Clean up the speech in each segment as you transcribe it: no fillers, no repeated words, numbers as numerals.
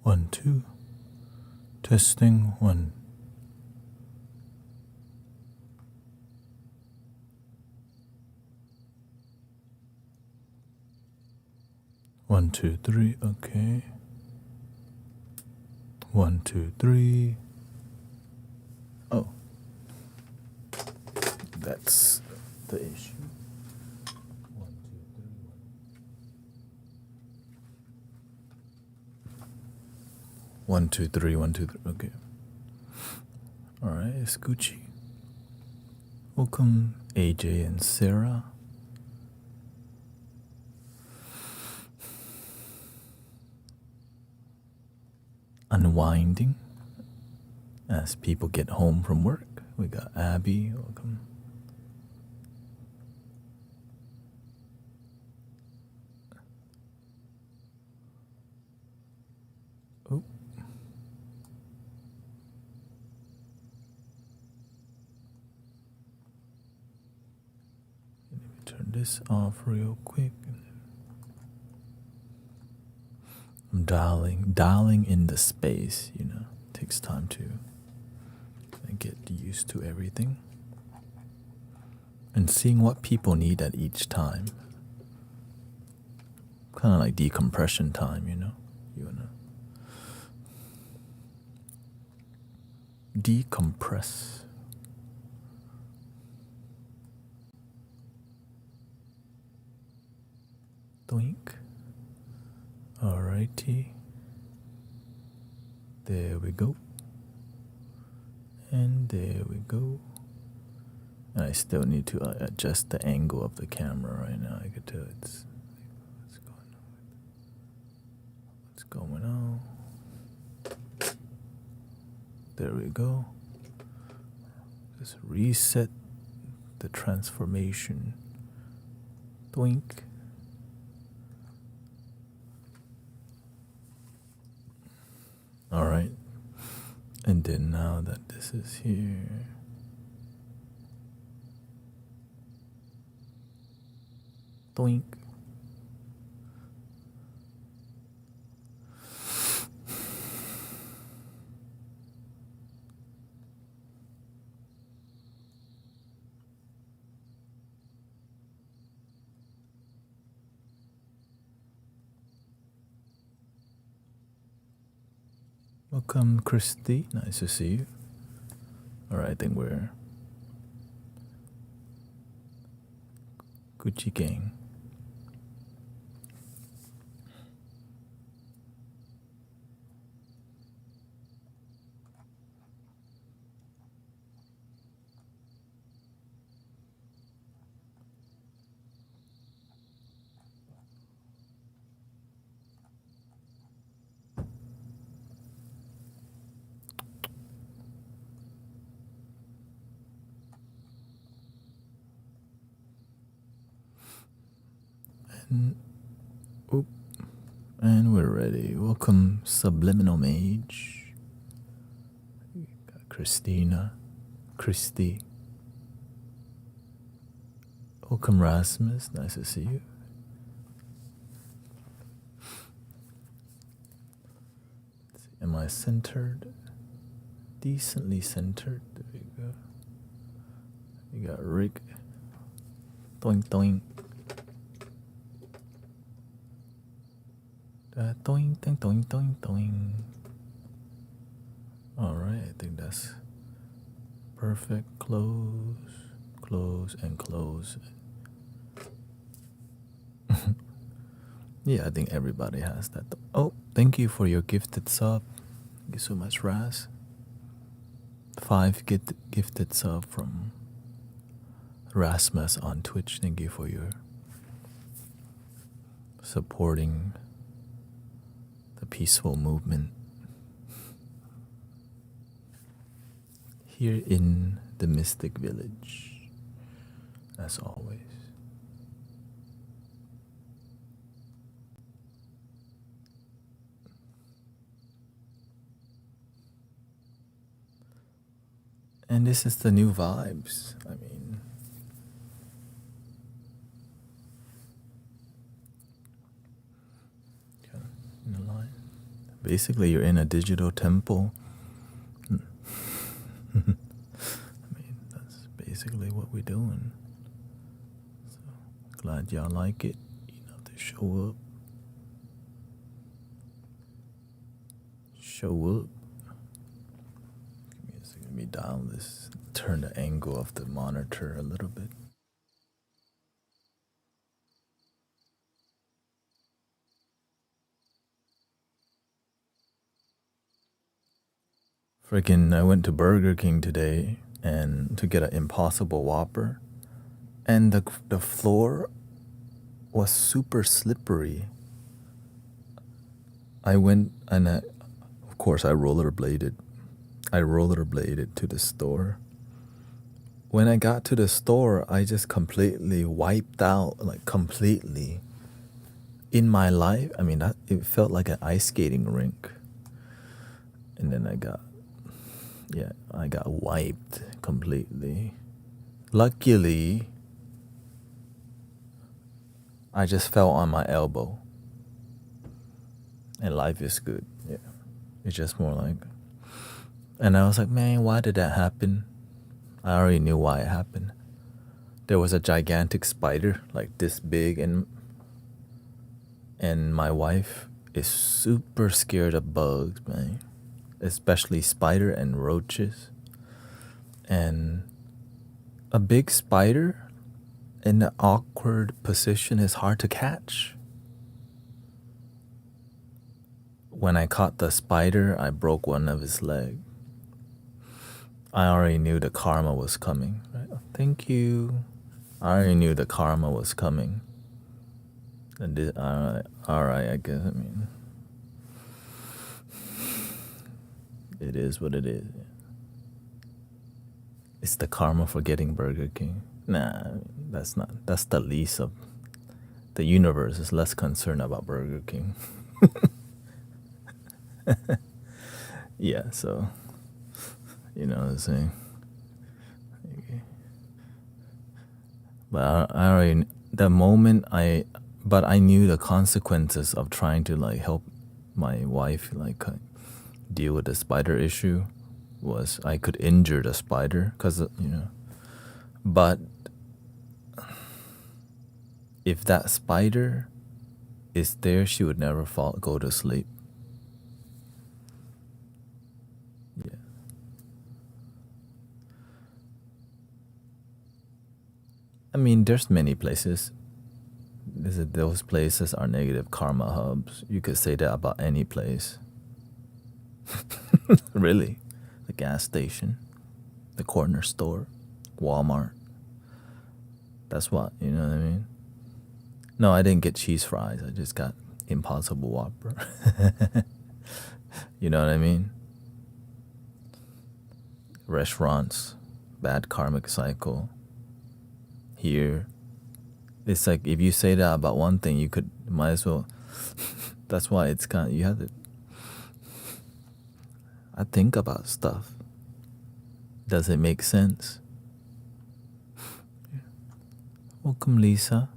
1, 2. Testing 1. One, two, three, okay. 1, 2, 3. Oh. That's the issue. 1, 2, 3, 1, 2, 3, 1, 2, 3, okay. Alright, it's Gucci. Welcome, AJ and Sarah. Unwinding as people get home from work. We got Abby, welcome. Oh. Let me turn this off real quick. I'm dialing in the space, you know. Takes time to get used to everything. And seeing what people need at each time. Kind of like decompression time, you know. You wanna decompress. Doink. Alrighty. There we go. And there we go. And I still need to adjust the angle of the camera right now. I could tell it's what's going on. There we go. Just reset the transformation. Doink. Alright. And then now that this is here, doink. Welcome, Christy. Nice to see you. Alright, I think we're Gucci gang. And we're ready. Welcome, Subliminal Mage. Got Christina, Christy. Welcome, Rasmus. Nice to see you. Am I centered? Decently centered. There we go. You got Rick. Doink doink. Doing, doing, doing, doing, doing. Alright, I think that's perfect. Close, close, and close. Yeah, I think everybody has that. Oh, thank you for your gifted sub. Thank you so much, Raz. 5 gifted sub from Rasmus on Twitch. Thank you for your supporting the peaceful movement here in the Mystic Village, as always. And this is the new vibes. I mean, kind of in a line. Basically, you're in a digital temple. I mean, that's basically what we're doing. So, glad y'all like it. Enough to show up. Show up. Let me dial this, turn the angle of the monitor a little bit. Freaking, I went to Burger King today and to get an Impossible Whopper, and the floor was super slippery. I went and of course I rollerbladed. I rollerbladed to the store. When I got to the store, I just completely wiped out, like completely. In my life, I mean, it felt like an ice skating rink. And then I got wiped completely. Luckily, I just fell on my elbow. And life is good. Yeah. It's just more like. And I was like, man, why did that happen? I already knew why it happened. There was a gigantic spider, like this big, and my wife is super scared of bugs, man. Especially spider and roaches. And a big spider in an awkward position is hard to catch. When I caught the spider, I broke one of his legs. I already knew the karma was coming. Right? Thank you. I already knew the karma was coming. Alright, I guess. I mean, it is what it is. It's the karma for getting Burger King. Nah, that's not. That's the least of. The universe is less concerned about Burger King. Yeah, so. You know what I'm saying? Okay. But I already. The moment but I knew the consequences of trying to like help my wife like deal with the spider issue was I could injure the spider because but if that spider is there, she would never go to sleep. Yeah. I mean, there's many places. Those places are negative karma hubs. You could say that about any place. Really. The gas station, the corner store, Walmart. That's what, you know what I mean? No, I didn't get cheese fries. I just got Impossible Whopper. You know what I mean? Restaurants, bad karmic cycle. Here, it's like if you say that about one thing, you might as well. That's why it's kind of, you have to. I think about stuff. Does it make sense? Welcome, Lisa.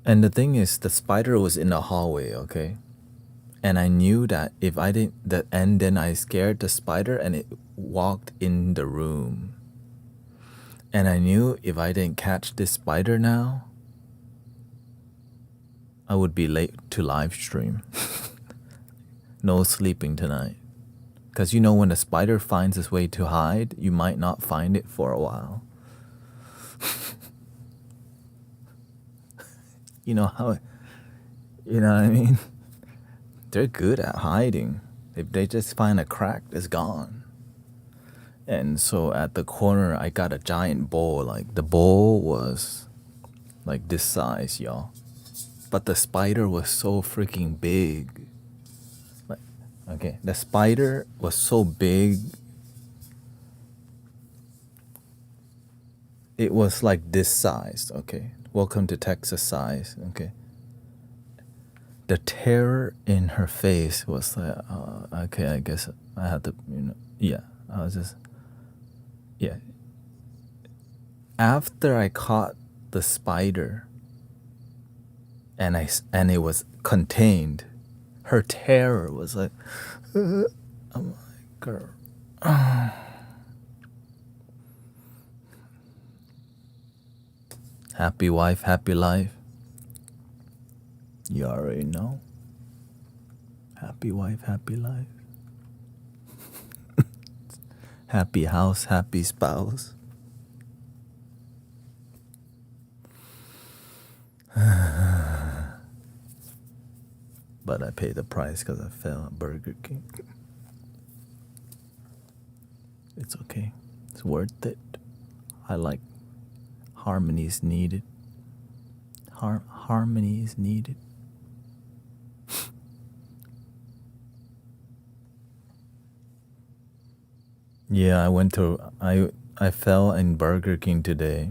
And the thing is, the spider was in the hallway, okay? And I knew that if I didn't, and then I scared the spider and it walked in the room. And I knew if I didn't catch this spider now, I would be late to live stream. No sleeping tonight. Because you know when a spider finds its way to hide, you might not find it for a while. You know how, you know what I mean? They're good at hiding. If they just find a crack, it's gone. And so at the corner, I got a giant bowl. Like the bowl was like this size, y'all. But the spider was so freaking big. Like, okay, the spider was so big. It was like this size, okay? Welcome to Texas size, okay? The terror in her face was like, okay, I guess I had to, yeah, I was just, yeah. After I caught the spider and it was contained, Her terror was like, I'm like, girl. Happy wife, happy life. You already know. Happy wife, happy life. Happy house, happy spouse. But I paid the price because I fell at Burger King. It's okay. It's worth it. I like harmony is needed. Harmony is needed. Yeah, I fell in Burger King today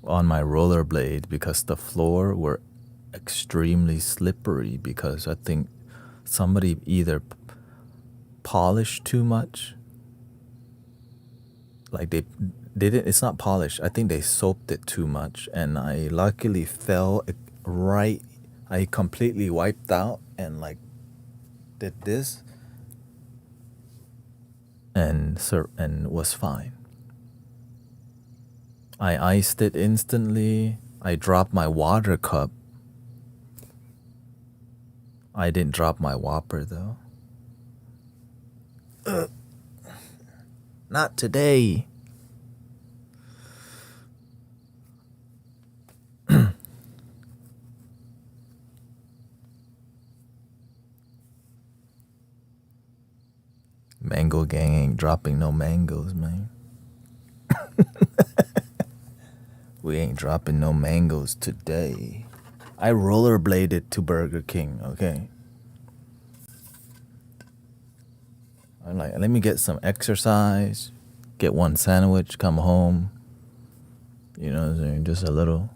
on my rollerblade because the floor were extremely slippery because I think somebody either polished too much. Like they didn't, it's not polished. I think they soaped it too much and I luckily fell right. I completely wiped out and like did this and was fine. I iced it instantly. I dropped my water cup. I didn't drop my Whopper though. Not today. Mango gang ain't dropping no mangoes, man. We ain't dropping no mangoes today. I rollerbladed to Burger King, okay? I'm like, let me get some exercise, get one sandwich, come home. You know what I'm saying? Just a little.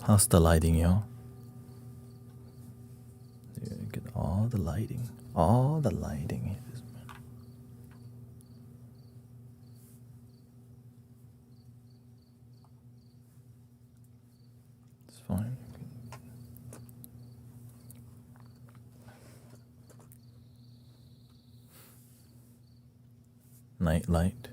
How's the lighting, y'all? Yeah, get all the lighting. All the lighting. It's fine. Night light.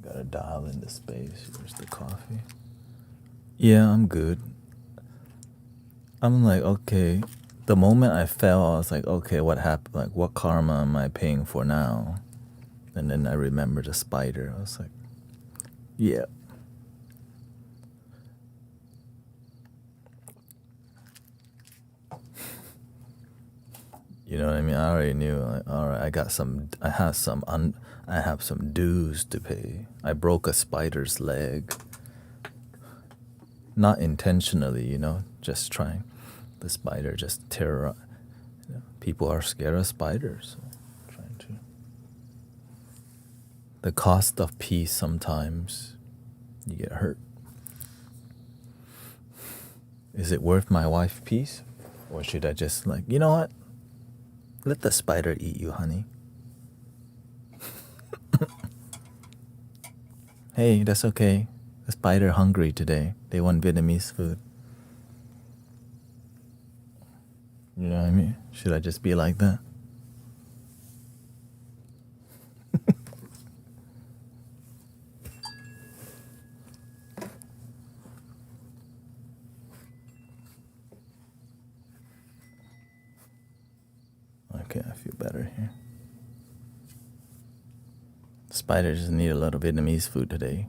Gotta dial in the space. Where's the coffee? Yeah, I'm good. I'm like, okay. The moment I fell, I was like, okay, what happened? Like, what karma am I paying for now? And then I remembered the spider. I was like, yeah. You know what I mean? I already knew. Like, all right, I have some dues to pay. I broke a spider's leg. Not intentionally, you know, just trying. The spider just terrorized. You know, people are scared of spiders. So trying to. The cost of peace sometimes, you get hurt. Is it worth my wife's peace? Or should I just like, you know what? Let the spider eat you, honey. Hey, that's okay. The spider hungry today. They want Vietnamese food. You know what I mean? Should I just be like that? Okay, I feel better here. Spiders just need a lot of Vietnamese food today.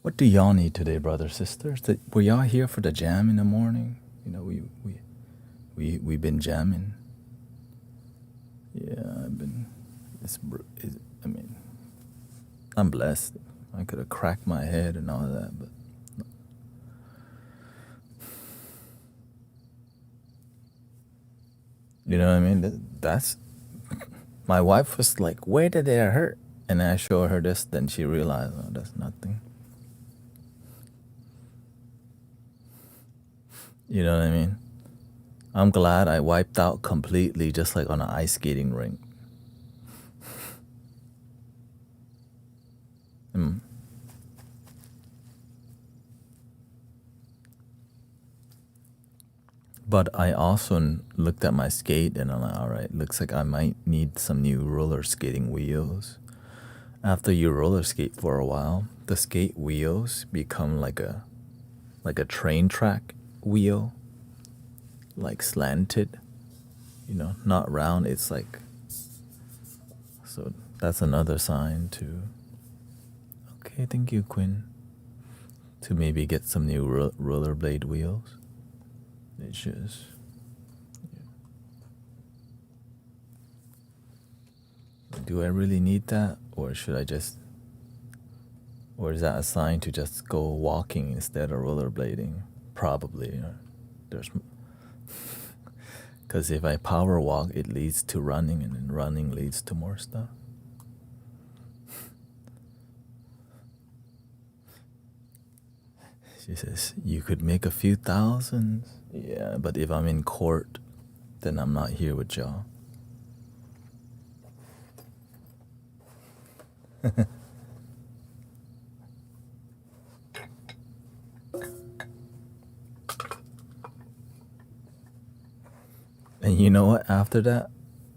What do y'all need today, brothers, sisters? Were y'all here for the jam in the morning? You know, we've been jamming. Yeah, I've been. I mean, I'm blessed. I could have cracked my head and all that, but You know what I mean? That's my wife was like, "Where did it hurt?" And I show her this, then she realized, "Oh, that's nothing." You know what I mean? I'm glad I wiped out completely, just like on an ice skating rink. Mm. But I also looked at my skate and I'm like, all right, looks like I might need some new roller skating wheels. After you roller skate for a while, the skate wheels become like a train track wheel, like slanted, not round. It's like, so that's another sign to, okay, thank you, Quinn, to maybe get some new rollerblade wheels. It's just, do I really need that? Or should I just, or is that a sign to just go walking instead of rollerblading? Probably. There's, because if I power walk, it leads to running, and then running leads to more stuff. She says, you could make a few thousands. Yeah, but if I'm in court, then I'm not here with y'all. And you know what? After that,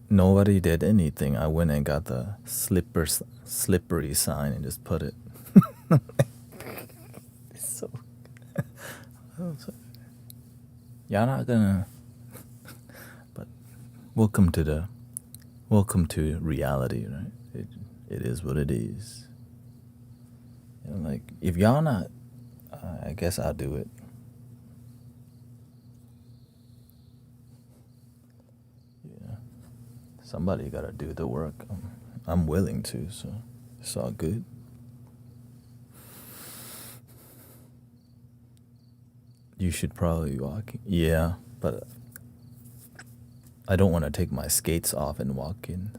nobody did anything. I went and got the slippery sign and just put it. It's so. Y'all not gonna. But welcome to reality, right? It is what it is. Like if y'all not, I guess I'll do it. Yeah, somebody gotta do the work. I'm willing to, so it's all good. You should probably be walking. Yeah, but I don't want to take my skates off and walk in.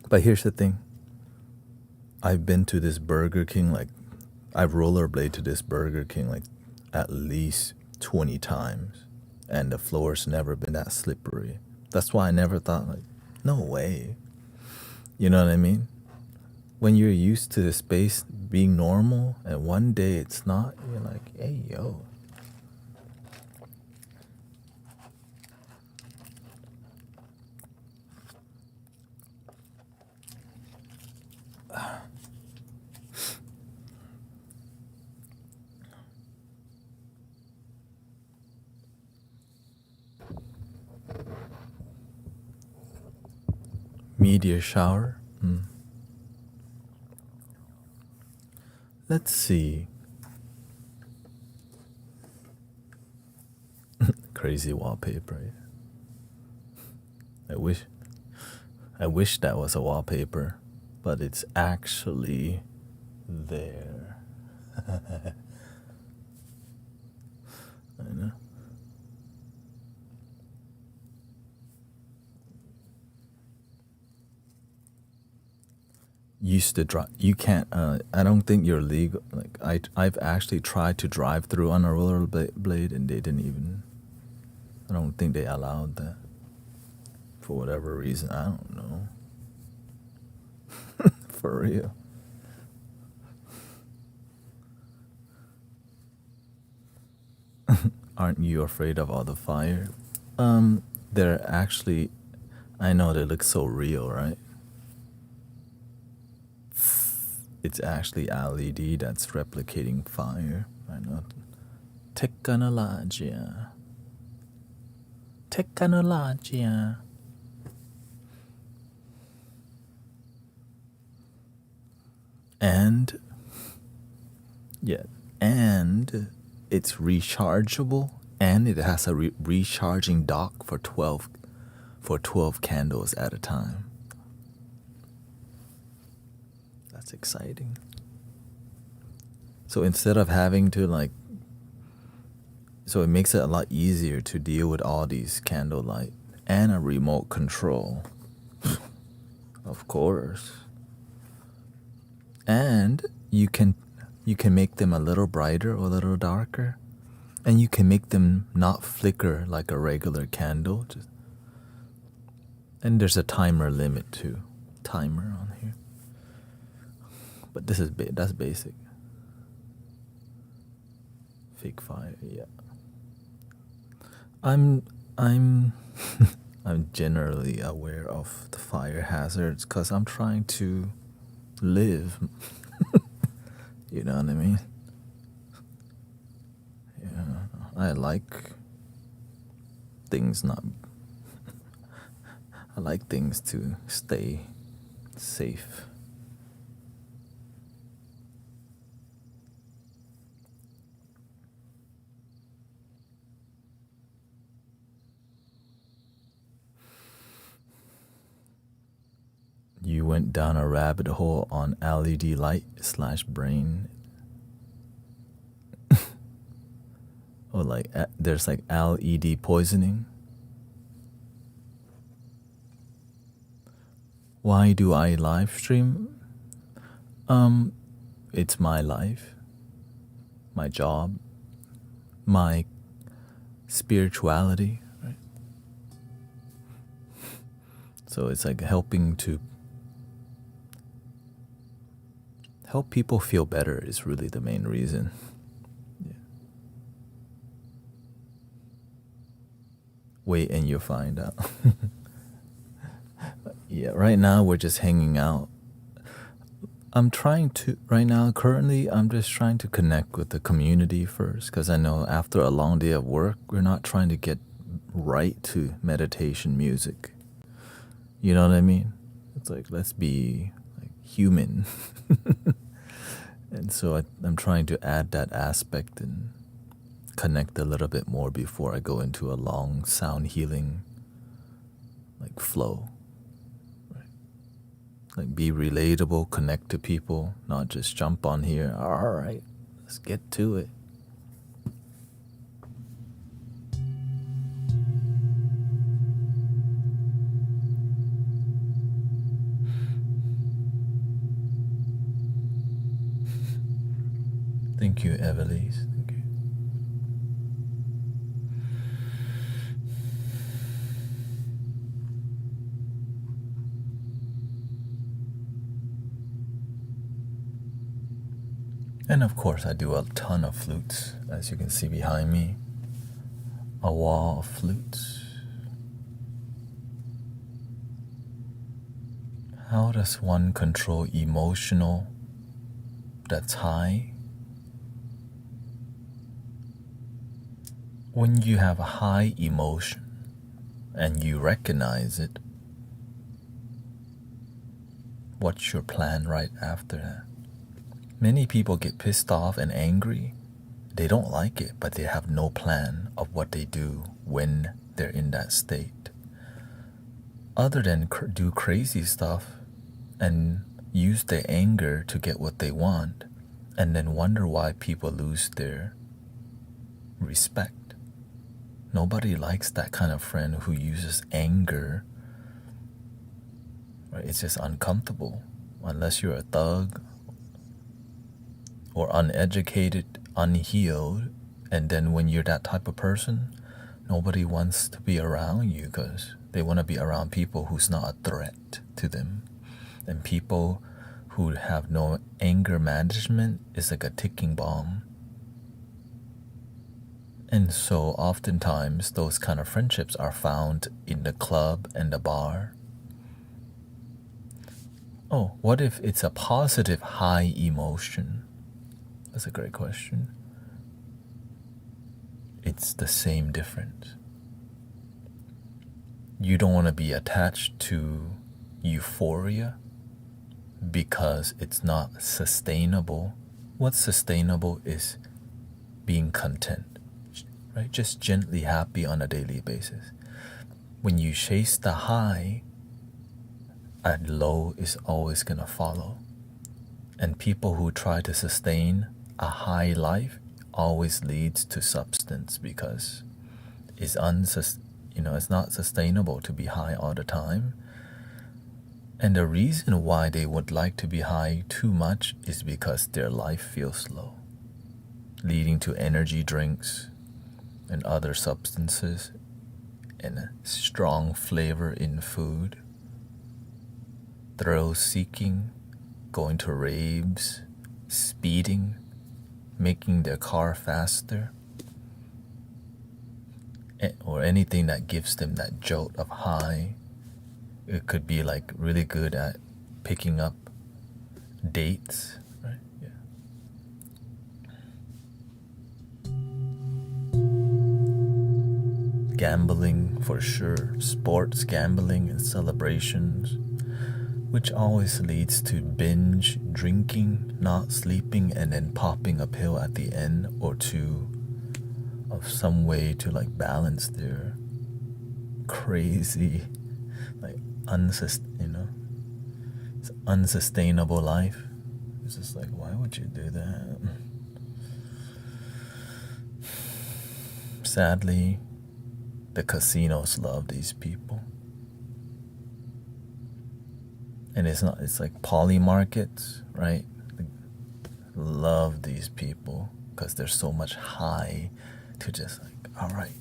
But here's the thing. I've been to this Burger King, like, I've rollerblade to this Burger King, like, at least 20 times. And the floor's never been that slippery. That's why I never thought, like, no way. You know what I mean? When you're used to the space being normal and one day it's not, you're like, hey, yo. Meteor shower? Let's see. Crazy wallpaper. I wish that was a wallpaper, but it's actually there. I know. Used to drive. You can't. I don't think you're legal. Like I've actually tried to drive through on a rollerblade, and they didn't even. I don't think they allowed that. For whatever reason, I don't know. For real. Aren't you afraid of all the fire? They're actually. I know they look so real, right? It's actually LED that's replicating fire. I know. Technologia. Technologia. And yeah, and it's rechargeable, and it has a recharging dock for 12 candles at a time. That's exciting. So instead of having to so it makes it a lot easier to deal with all these candlelight and a remote control. Of course. And you can make them a little brighter or a little darker. And you can make them not flicker like a regular candle. And there's a timer limit too. Timer on here. But that's basic. Fake fire, yeah. I'm I'm generally aware of the fire hazards because I'm trying to live. You know what I mean? Yeah, I like things not. I like things to stay safe. You went down a rabbit hole on LED light / brain. Or there's LED poisoning. Why do I live stream? It's my life, my job, my spirituality, right? So it's helping to help people feel better is really the main reason. Yeah. Wait and you'll find out. Yeah, right now we're just hanging out. Currently, I'm just trying to connect with the community first, because I know after a long day of work, we're not trying to get right to meditation music. You know what I mean? It's let's be human. And so I'm trying to add that aspect and connect a little bit more before I go into a long sound healing flow. Be relatable, connect to people, not just jump on here. All right, let's get to it. Thank you, Evelise. Thank you. And of course, I do a ton of flutes, as you can see behind me. A wall of flutes. How does one control emotional that's high? When you have a high emotion and you recognize it, what's your plan right after that? Many people get pissed off and angry. They don't like it, but they have no plan of what they do when they're in that state. Other than do crazy stuff and use their anger to get what they want, and then wonder why people lose their respect. Nobody likes that kind of friend who uses anger. Right? It's just uncomfortable, unless you're a thug or uneducated, unhealed, and then when you're that type of person, nobody wants to be around you because they want to be around people who's not a threat to them. And people who have no anger management is like a ticking bomb. And so oftentimes those kind of friendships are found in the club and the bar. Oh, what if it's a positive high emotion? That's a great question. It's the same difference. You don't want to be attached to euphoria. because it's not sustainable. What's sustainable is being content, right? Just gently happy on a daily basis. When you chase the high, a low is always going to follow. And people who try to sustain a high life always leads to substance because it's it's not sustainable to be high all the time. And the reason why they would like to be high too much is because their life feels low, leading to energy drinks and other substances and a strong flavor in food, thrill seeking, going to raves, speeding, making their car faster, or anything that gives them that jolt of high. It could be like really good at picking up dates, right? Yeah. Gambling for sure, sports, gambling, and celebrations, which always leads to binge drinking, not sleeping, and then popping a pill at the end or two of some way to like balance their crazy, like it's unsustainable life. It's just like, why would you do that? Sadly, the casinos love these people. And it's like poly markets, right? They love these people because there's so much high to just like, all right,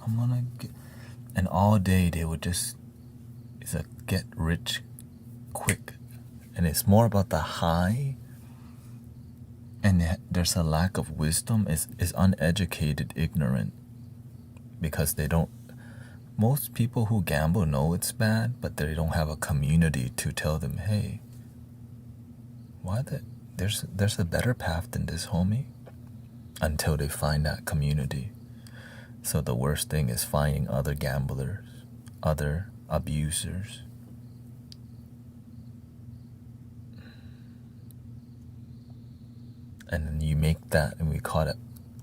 I'm gonna get, and all day they would just, it's a get rich quick. And it's more about the high, and there's a lack of wisdom. Is uneducated, ignorant, because they don't, most people who gamble know it's bad, but they don't have a community to tell them, hey, there's a better path than this, homie, until they find that community. So the worst thing is finding other gamblers, other abusers. And then you make that, and we call it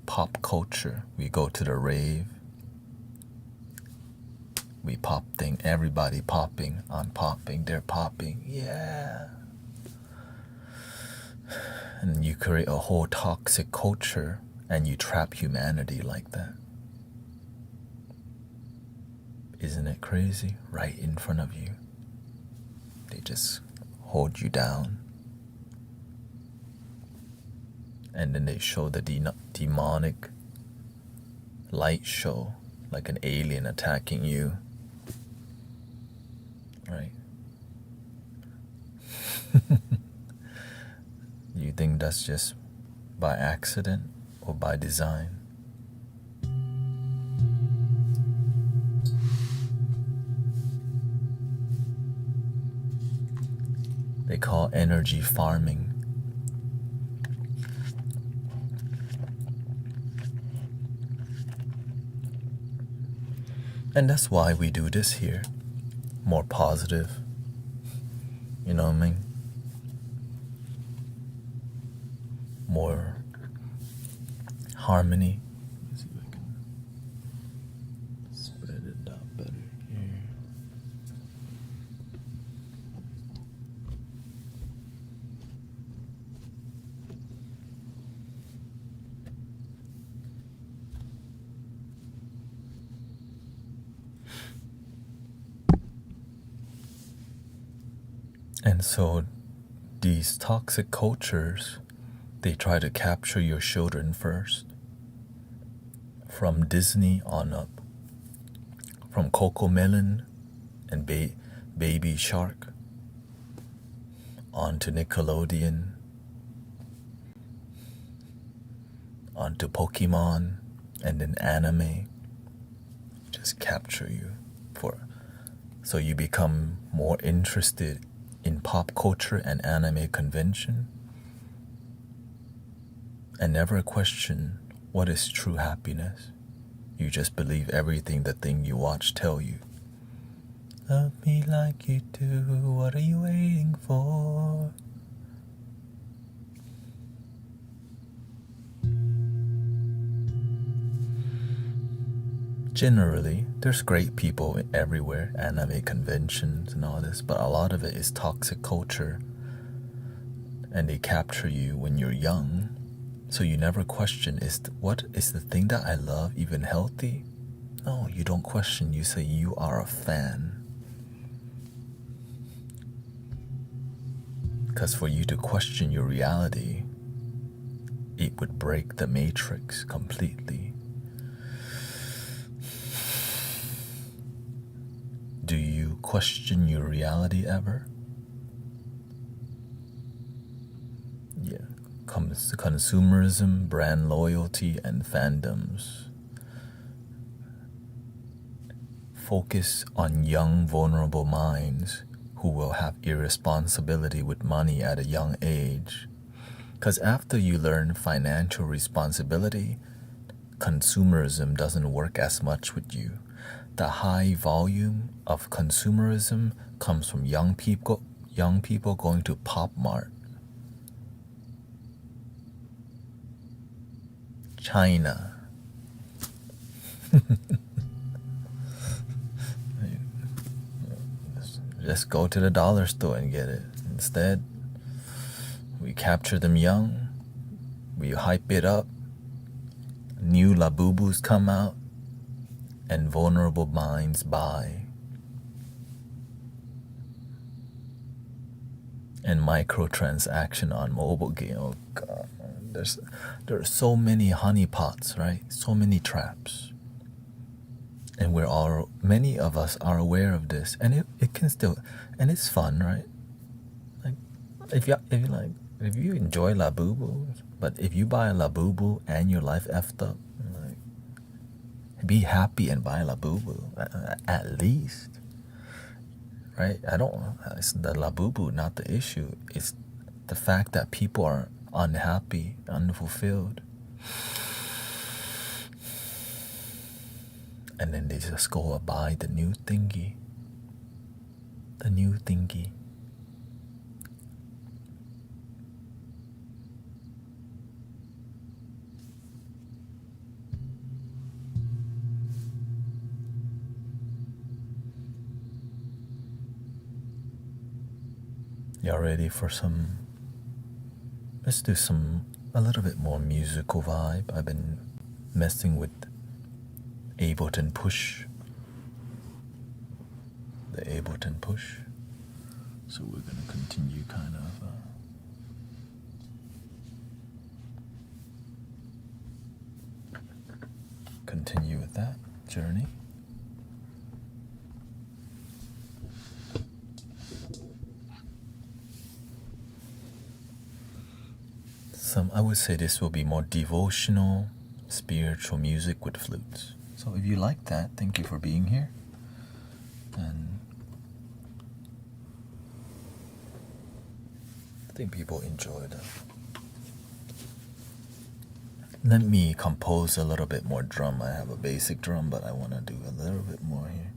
pop culture. We go to the rave, we pop thing, everybody popping, I'm popping, they're popping, yeah. And you create a whole toxic culture, and you trap humanity like that. Isn't it crazy? Right in front of you. They just hold you down. And then they show the demonic light show, like an alien attacking you. Right? You think that's just by accident or by design? They call energy farming. And that's why we do this here. More positive. You know what I mean? More harmony. Let's see if I can spread it out better here. And so these toxic cultures, they try to capture your children first. From Disney on up. From Cocomelon and Baby Shark on to Nickelodeon, on to Pokemon, and then anime. Just capture you so you become more interested in pop culture and anime convention, and never question what is true happiness. You just believe everything the thing you watch tell you. Love me like you do. What are you waiting for? Generally, there's great people everywhere, anime conventions and all this, but a lot of it is toxic culture. And they capture you when you're young. So you never question, what is the thing that I love even healthy? No, you don't question. You say you are a fan. Because for you to question your reality, it would break the matrix completely. Do you question your reality ever? Yeah. Consumerism, brand loyalty, and fandoms focus on young, vulnerable minds who will have irresponsibility with money at a young age. Because after you learn financial responsibility, consumerism doesn't work as much with you. The high volume of consumerism comes from young people going to Pop Mart, China. Just go to the dollar store and get it. Instead, we capture them young, we hype it up, new labubus come out, and vulnerable minds buy. And microtransaction on mobile game. Oh God, there are so many honeypots, right? So many traps. And many of us are aware of this, and it can still, and it's fun, right? Like, if you enjoy Labubu, but if you buy a Labubu and your life effed up, like, be happy and buy Labubu at least, right? It's the Labubu, not the issue. It's the fact that people are unhappy, unfulfilled. And then they just go buy the new thingy. The new thingy. Y'all ready for some? Let's do a little bit more musical vibe. I've been messing with Ableton Push. The Ableton Push. So we're going to continue kind of continue with that journey. I would say this will be more devotional, spiritual music with flutes. So if you like that, thank you for being here. And I think people enjoy that. Let me compose a little bit more drum. I have a basic drum, but I want to do a little bit more here.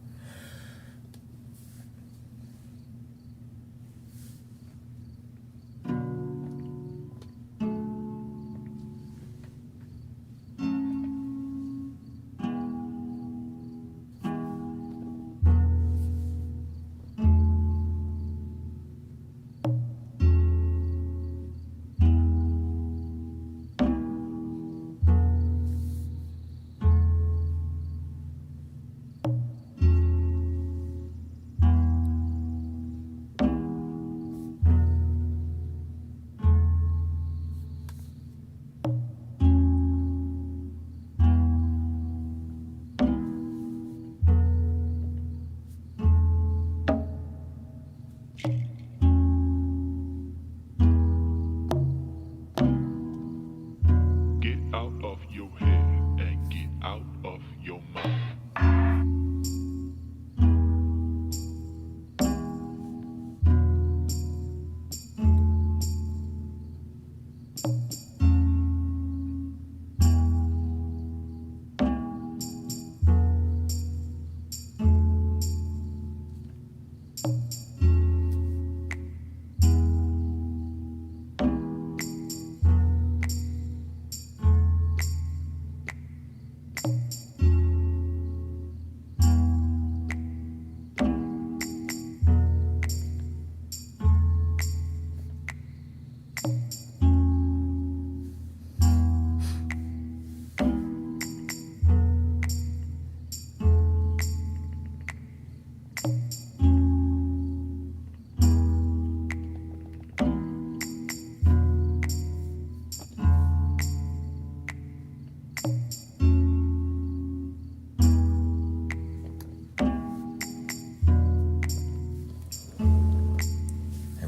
There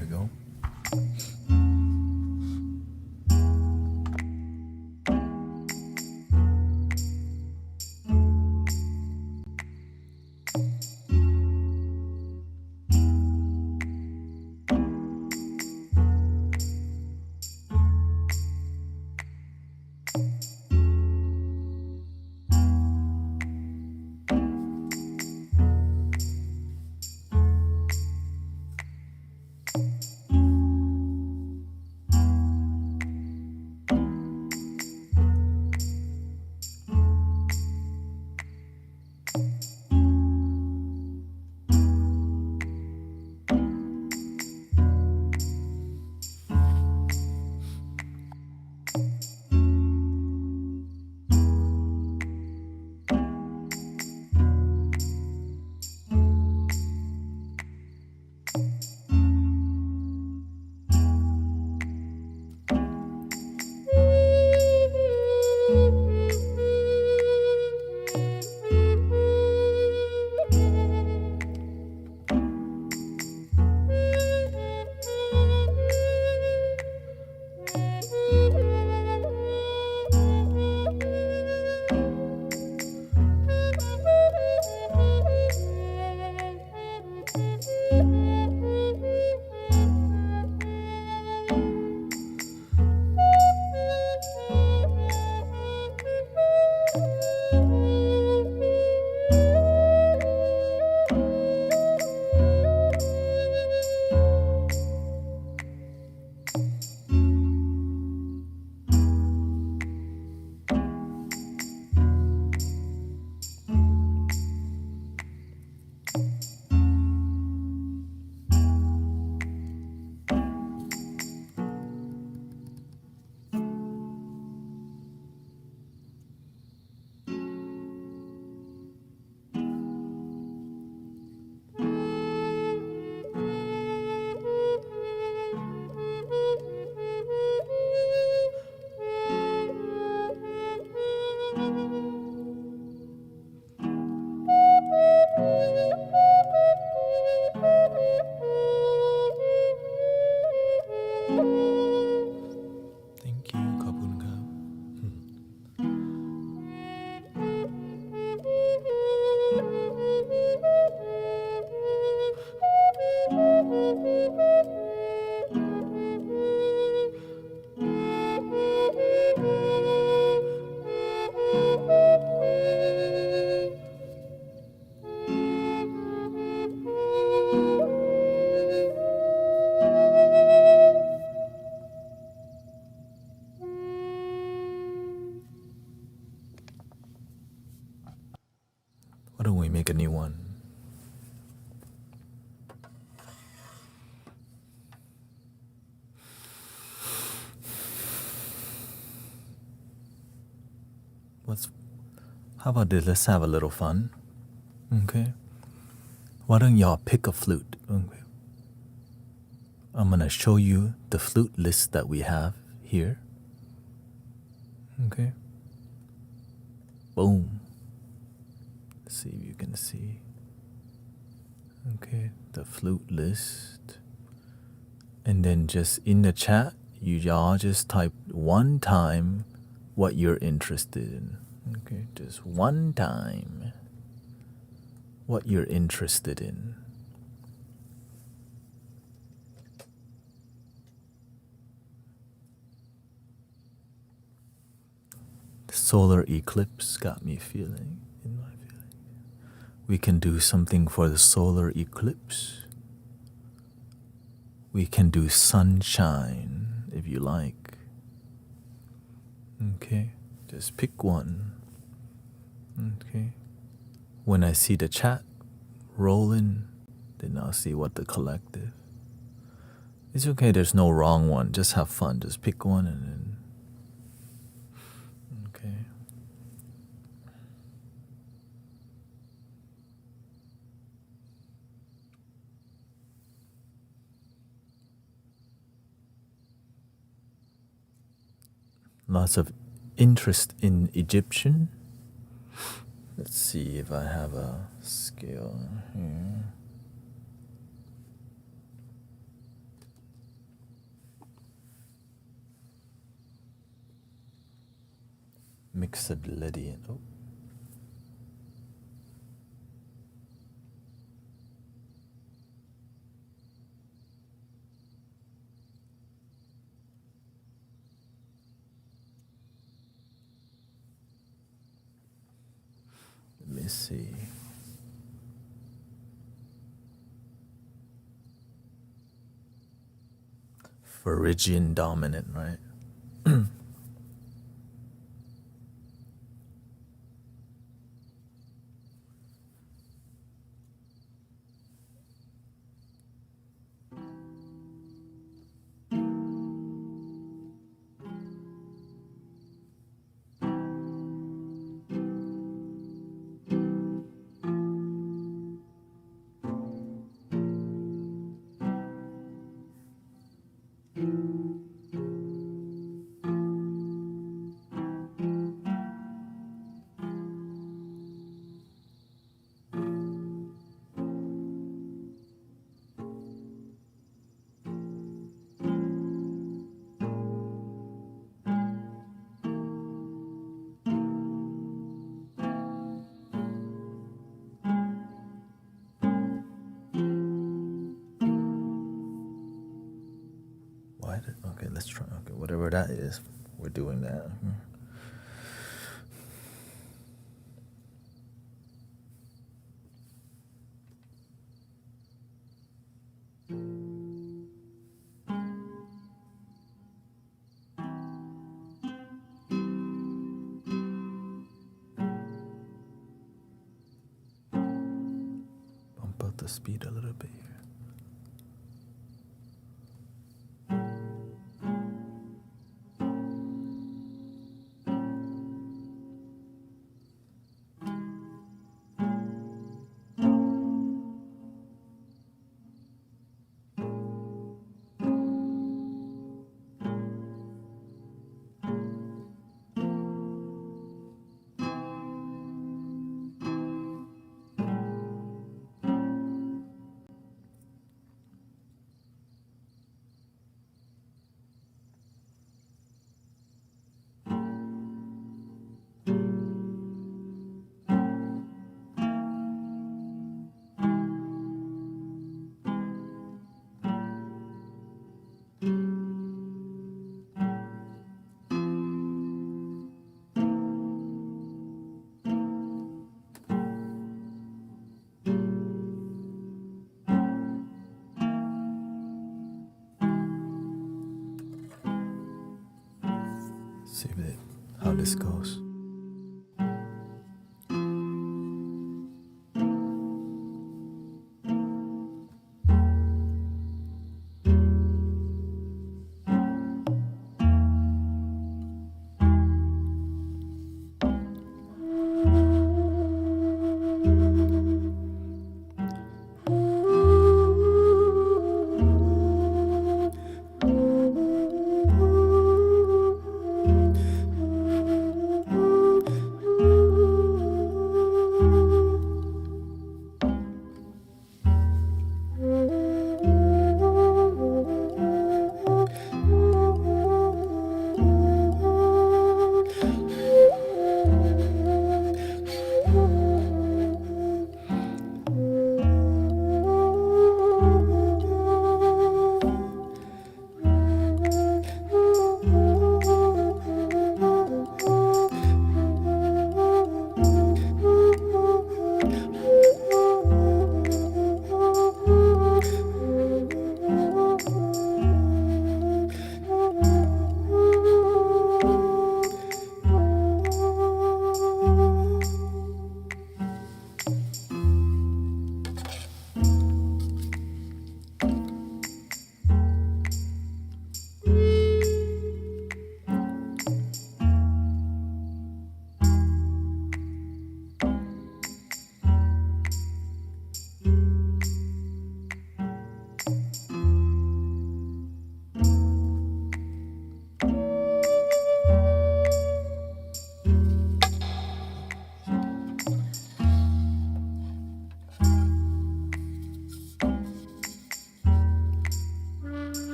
we go. Thank you, Kabunga. Why don't we make a new one? How about this? Let's have a little fun. Okay. Why don't y'all pick a flute? Okay. I'm gonna show you the flute list that we have here. Okay. Boom. Let's see if you can see. Okay, the flute list. And then just in the chat, y'all just type one time what you're interested in. Okay, just one time what you're interested in. The solar eclipse got me feeling in my feeling. We can do something for the solar eclipse. We can do sunshine if you like. Okay, just pick one. Okay. When I see the chat rolling, then I'll see what the collective. It's okay, there's no wrong one. Just have fun. Just pick one and then. Okay. lots of interest in Egyptian. Let's see if I have a scale here. Mixability. Oh. Let me see. Phrygian dominant, right? Okay, let's try. Okay, whatever that is, we're doing that. Bump up the speed a little bit here. See how this goes.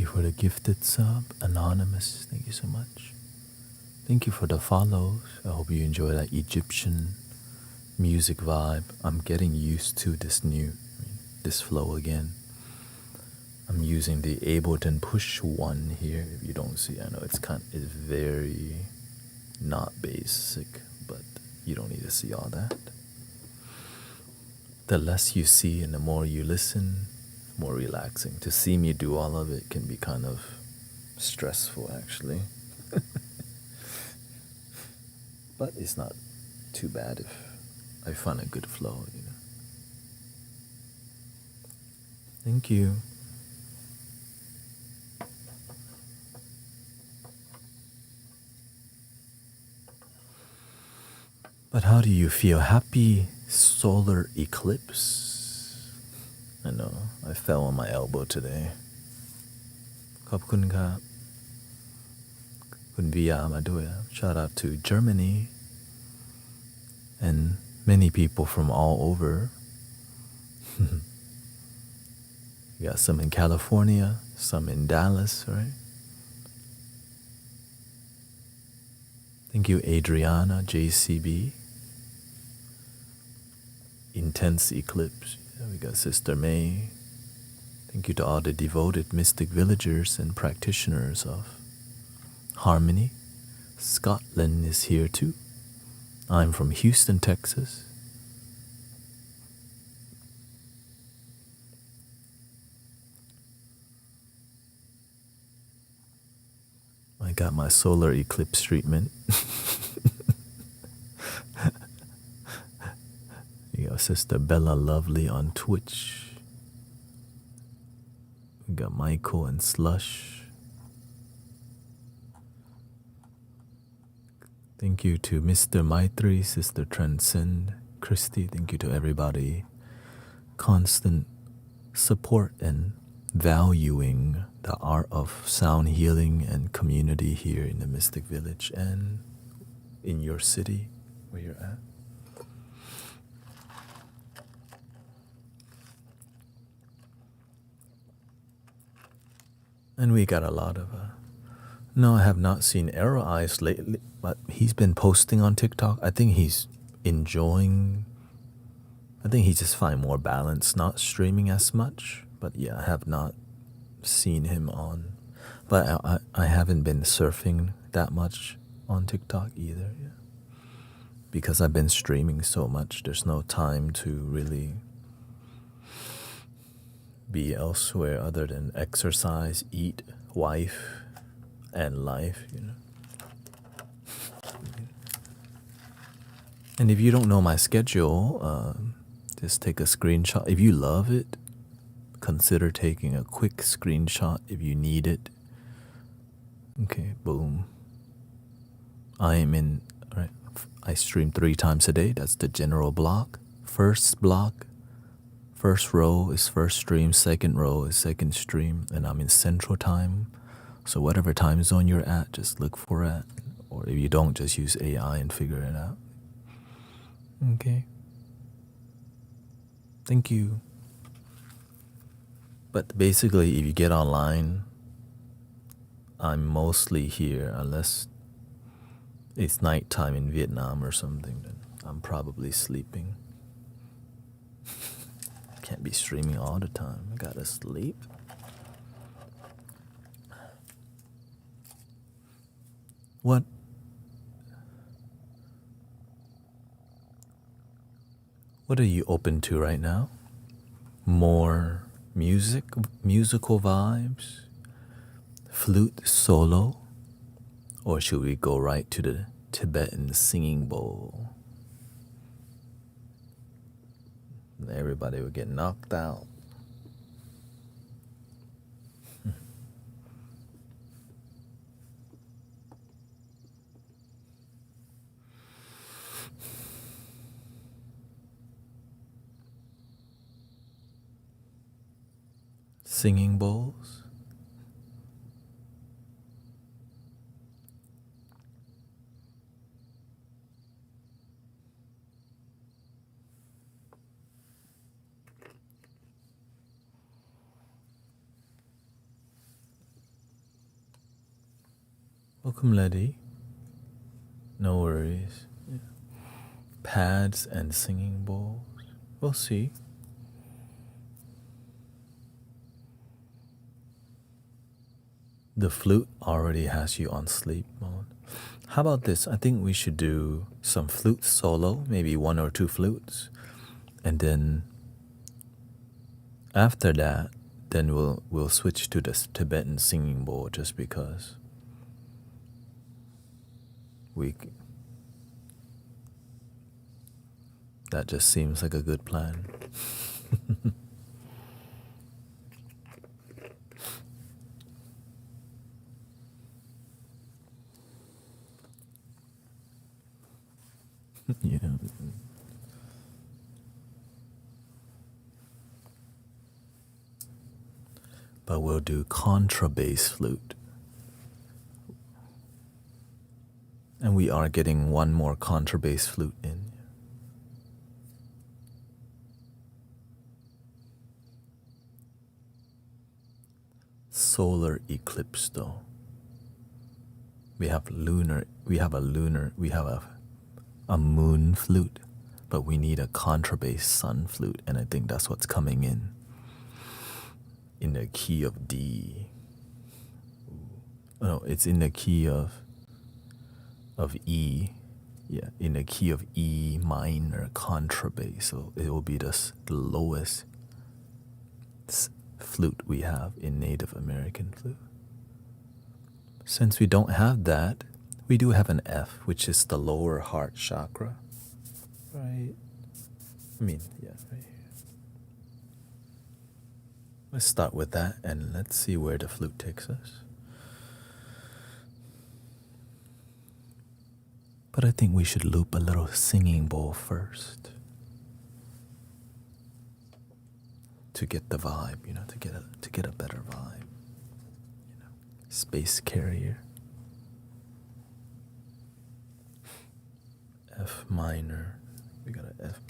you for the gifted sub. Anonymous, thank you so much. Thank you for the follows. I hope you enjoy that Egyptian music vibe. I'm getting used to this flow again. I'm using the Ableton Push 1 here. If you don't see, I know it's very not basic, but you don't need to see all that. The less you see and the more you listen, more relaxing. To see me do all of it can be kind of stressful, actually. But it's not too bad if I find a good flow, Thank you. But how do you feel? Happy solar eclipse. I know, I fell on my elbow today. ขอบคุณครับ คุณวิยามาด้วย Shout out to Germany and many people from all over. You got some in California, some in Dallas, right? Thank you, Adriana, JCB. Intense eclipse. Yeah, we got Sister May. Thank you to all the devoted mystic villagers and practitioners of harmony. Scotland is here too. I'm from Houston, Texas. I got my solar eclipse treatment. You got Sister Bella Lovely on Twitch. We got Michael and Slush. Thank you to Mr. Maitri, Sister Transcend, Christy. Thank you to everybody. Constant support and valuing the art of sound healing and community here in the Mystic Village and in your city where you're at. And we got a lot of no, I have not seen Arrow Eyes lately, but he's been posting on TikTok. I think he's enjoying, I think he just find more balance, not streaming as much. But yeah, I have not seen him on, but I haven't been surfing that much on TikTok either, yeah. Because I've been streaming so much, there's no time to really be elsewhere other than exercise, eat, wife, and life, And if you don't know my schedule, just take a screenshot. If you love it, consider taking a quick screenshot if you need it. Okay, boom. I stream 3 times a day. That's the general block. First block, first row is first stream, second row is second stream, and I'm in Central Time. So whatever time zone you're at, just look for it. Or if you don't, just use AI and figure it out. Okay. Thank you. But basically, if you get online, I'm mostly here unless it's nighttime in Vietnam or something. Then I'm probably sleeping. Can't be streaming all the time. I gotta sleep. What are you open to right now? More musical vibes? Flute solo? Or should we go right to the Tibetan singing bowl? Everybody will get knocked out. Singing bowls? Welcome, Letty. No worries. Yeah. Pads and singing bowls. We'll see. The flute already has you on sleep mode. How about this? I think we should do some flute solo, maybe 1 or 2 flutes. And then after that, then we'll switch to the Tibetan singing bowl just because that just seems like a good plan. Yeah. But we'll do contrabass flute. And we are getting 1 more contrabass flute in. Solar eclipse though. We have a moon flute, but we need a contrabass sun flute, and I think that's what's coming in the key of D. No, it's in the key of E. Yeah, in the key of E minor contrabass. So it will be the lowest flute we have in Native American flute. Since we don't have that, we do have an F, which is the lower heart chakra. Right? I mean, yeah, right here. Let's start with that and let's see where the flute takes us. But I think we should loop a little singing bowl first to get the vibe, to get a better vibe. Space carrier. F minor. We got an F.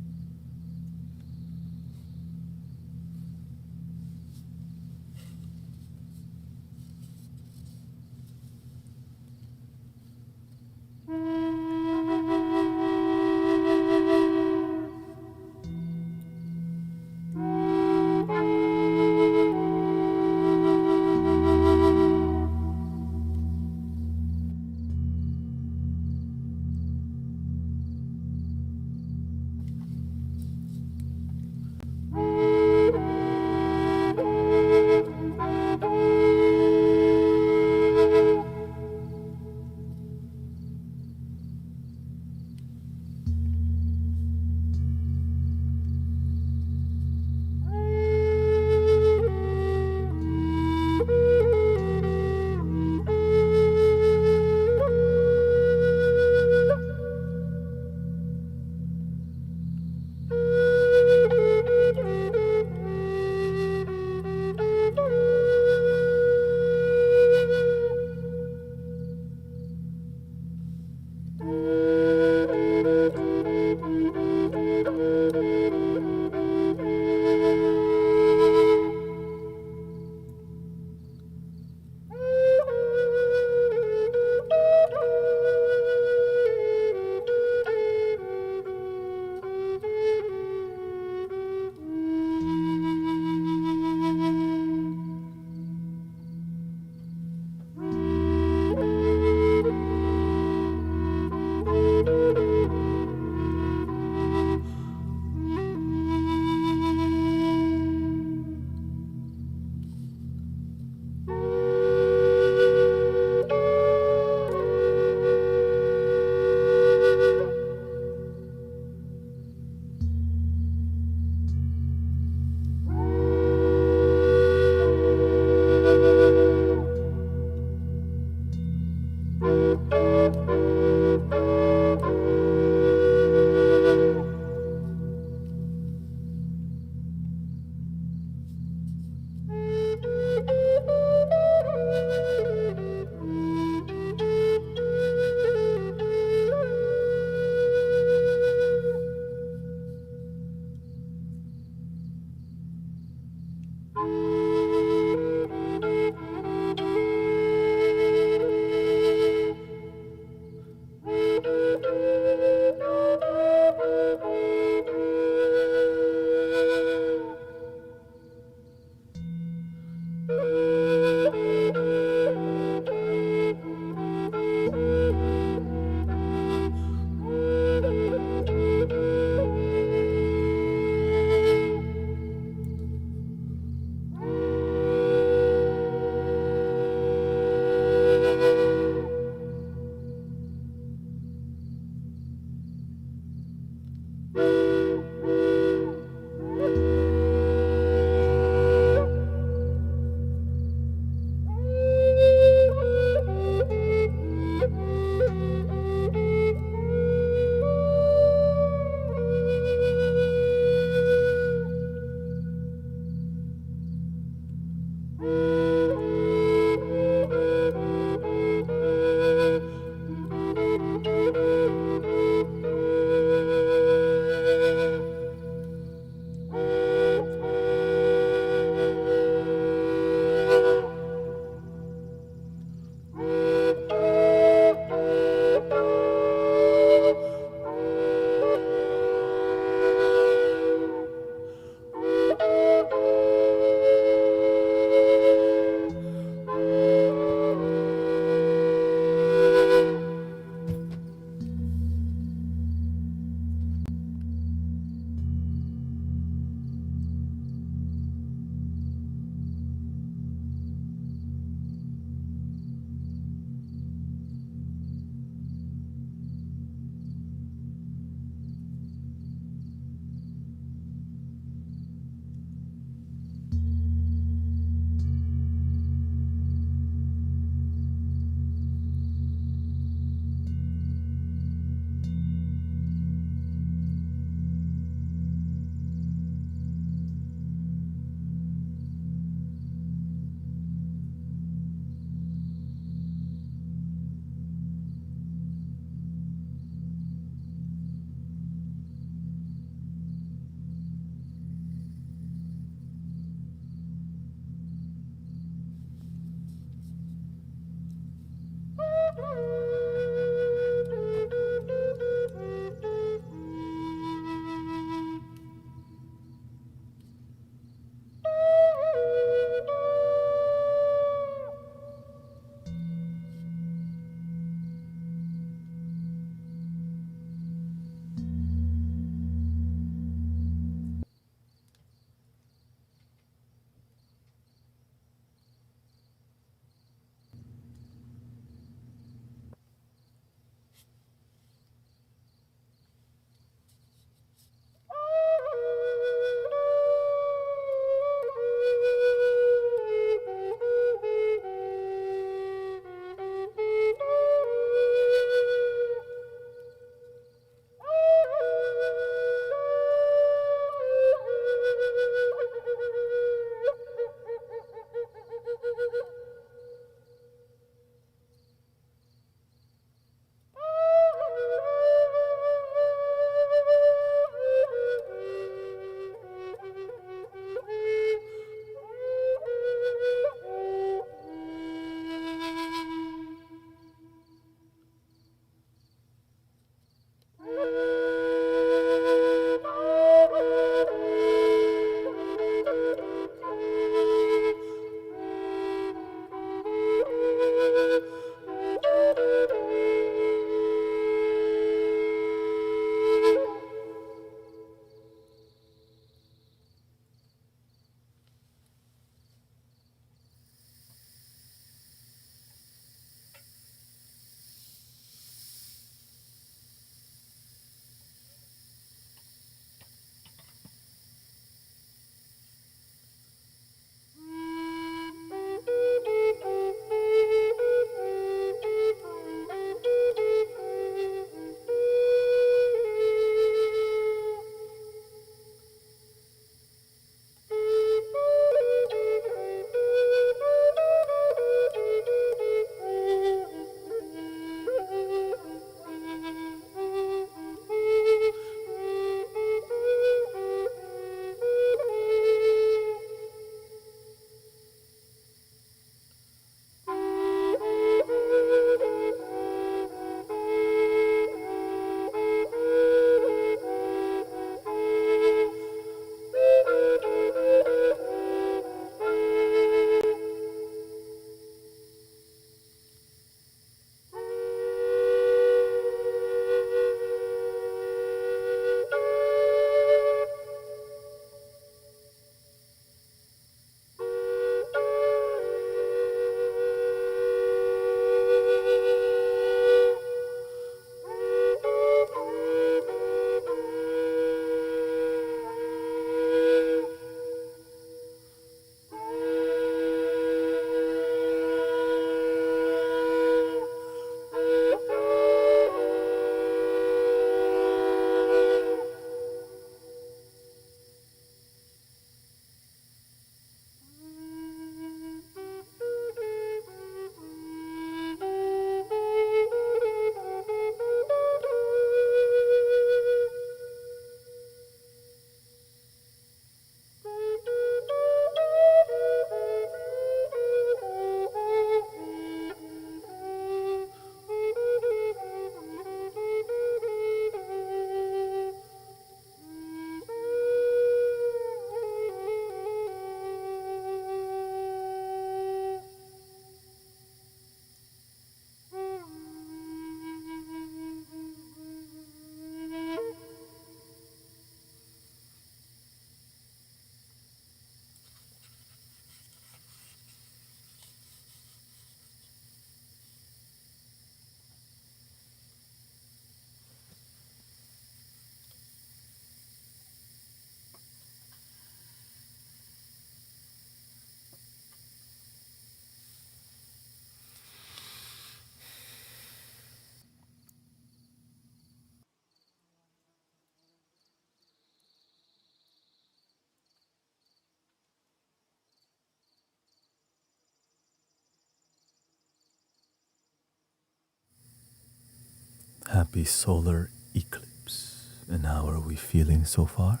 Happy solar eclipse. And how are we feeling so far?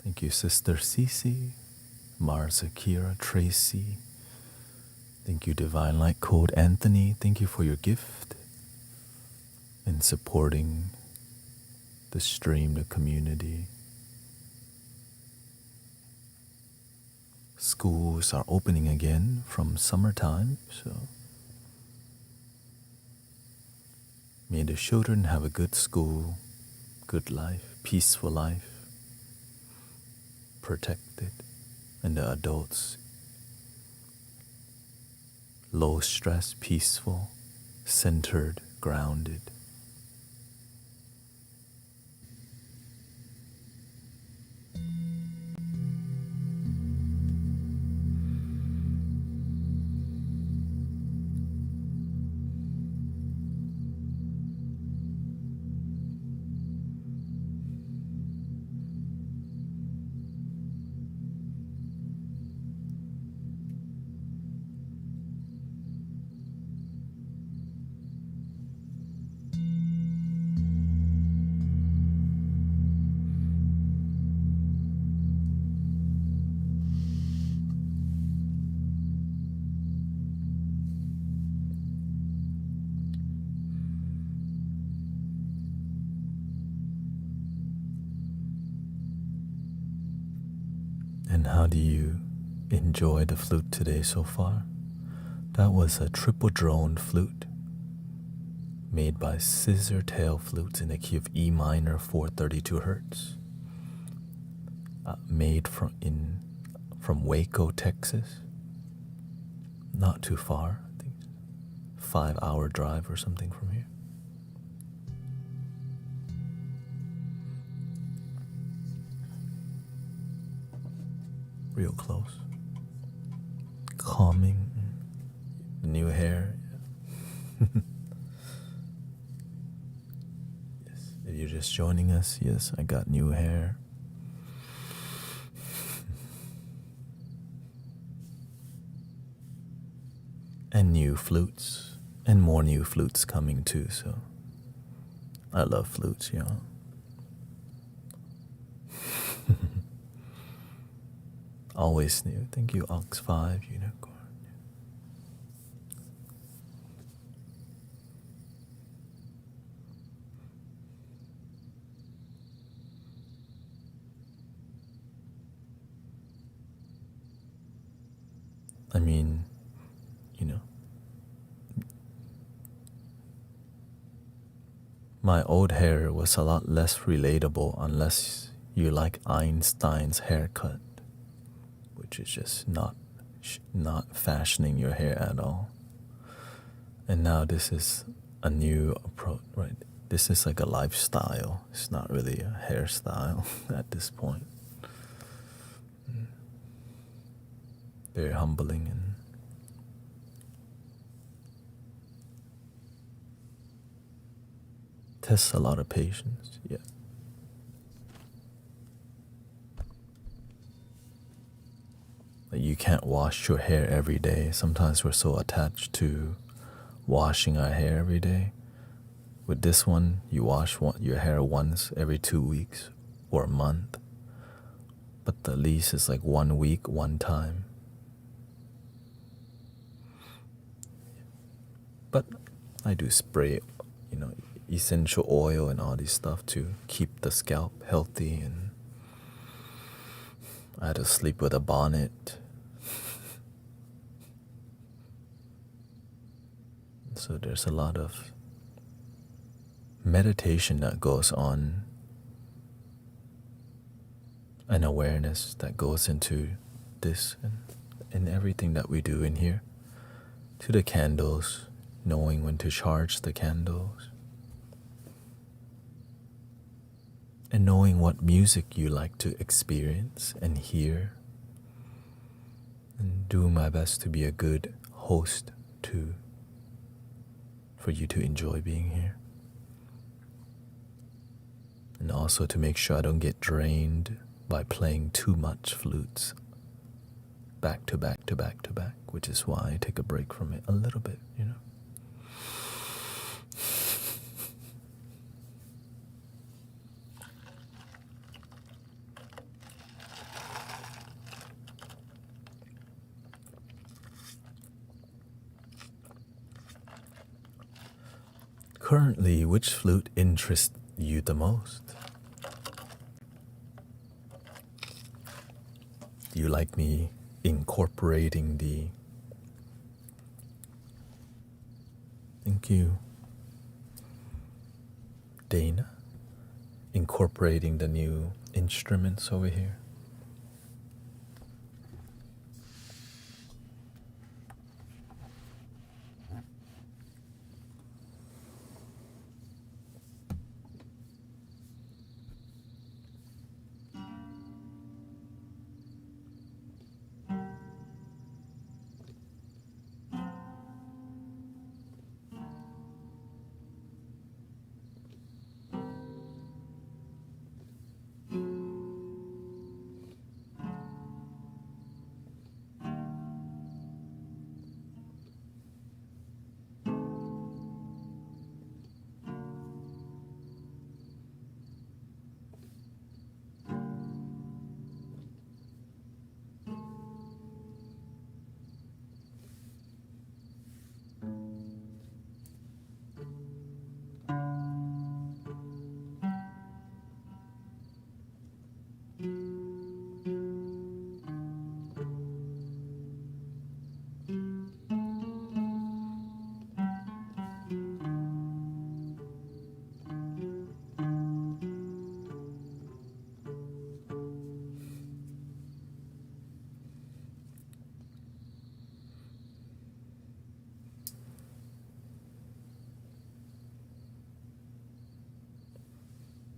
Thank you, Sister Cece, Mars Akira, Tracy. Thank you, Divine Light Code Anthony. Thank you for your gift in supporting the stream, the community. Schools are opening again from summertime, so may the children have a good school, good life, peaceful life, protected, and the adults low stress, peaceful, centered, grounded. And how do you enjoy the flute today so far? That was a triple droned flute made by scissor tail flutes in the key of E minor 432 hertz. Made from Waco, Texas. Not too far, I think 5-hour drive or something from here. Real close. Calming. New hair. Yes. If you're just joining us, yes, I got new hair. And new flutes. And more new flutes coming too, so I love flutes, you know. Always new. Thank you, Ox5 Unicorn. I mean, you know, my old hair was a lot less relatable unless you like Einstein's haircut, which is just not fashioning your hair at all. And now this is a new approach, right? This is like a lifestyle. It's not really a hairstyle at this point. Very humbling and tests a lot of patience. Yeah. Like you can't wash your hair every day. Sometimes we're so attached to washing our hair every day. With this one, you wash your hair once every 2 weeks or a month. But the least is like 1 week, one time. But I do spray, you know, essential oil and all this stuff to keep the scalp healthy. And I had to sleep with a bonnet. So there's a lot of meditation that goes on and awareness that goes into this and everything that we do in here. To the candles, knowing when to charge the candles, and knowing what music you like to experience and hear, and doing my best to be a good host for you to enjoy being here. And also to make sure I don't get drained by playing too much flutes back to back to back to back, which is why I take a break from it a little bit, you know. Currently, which flute interests you the most? Do you like me incorporating the... Thank you, Dana. Incorporating the new instruments over here.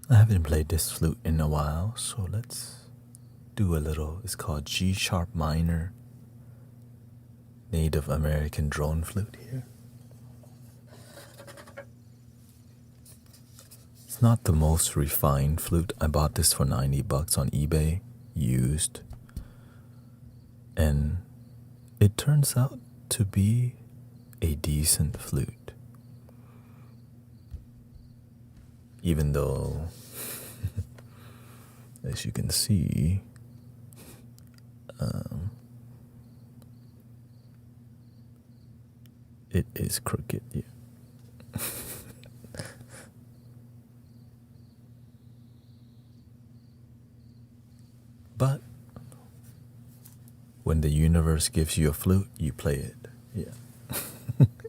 I haven't played this flute in a while, so let's do a little. It's called G sharp minor, Native American drone flute here. It's not the most refined flute. I bought this for $90 on eBay, used. And it turns out to be a decent flute. Even though, as you can see, it is crooked. Yeah. But when the universe gives you a flute, you play it. Yeah.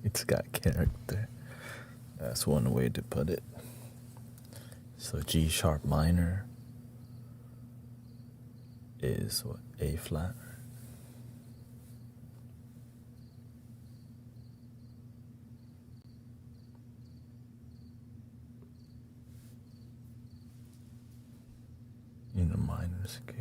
It's got character. That's one way to put it. So G sharp minor is what? A flat. In a minor scale.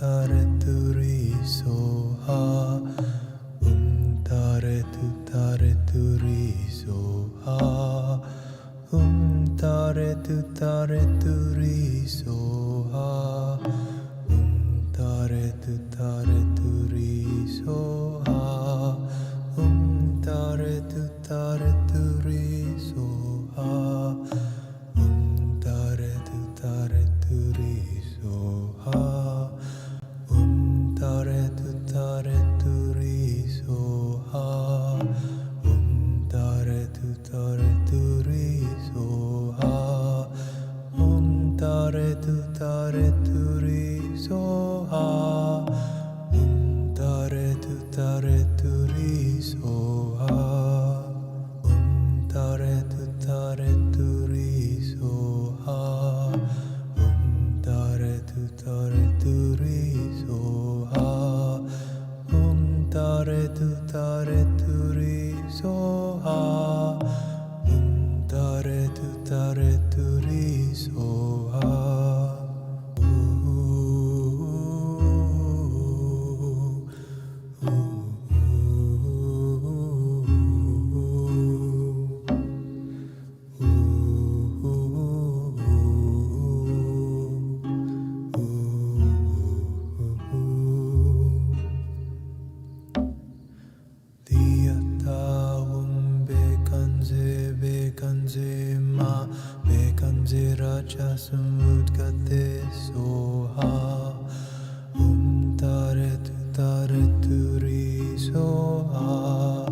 tare turi soha. Tare turi soha. Tare turi soha. Tare turi soha. Tare turi soha. Tare turi soha. Tare turi soha. Tare turi soha. Tare turi soha. Tare turi soha. Tare turi soha. Tare turi soha. Tare turi soha. Tare turi soha. Bekanze ma bekanze raja samudgate soha. Tare turi soha.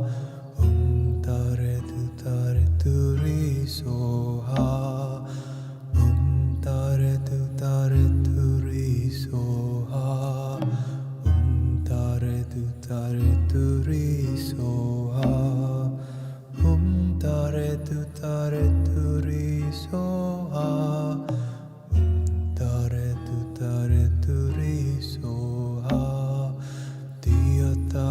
Tare turi soha. Tare turi soha. Tare turi soha. Tare turi soha. Tare turi soha. Diyata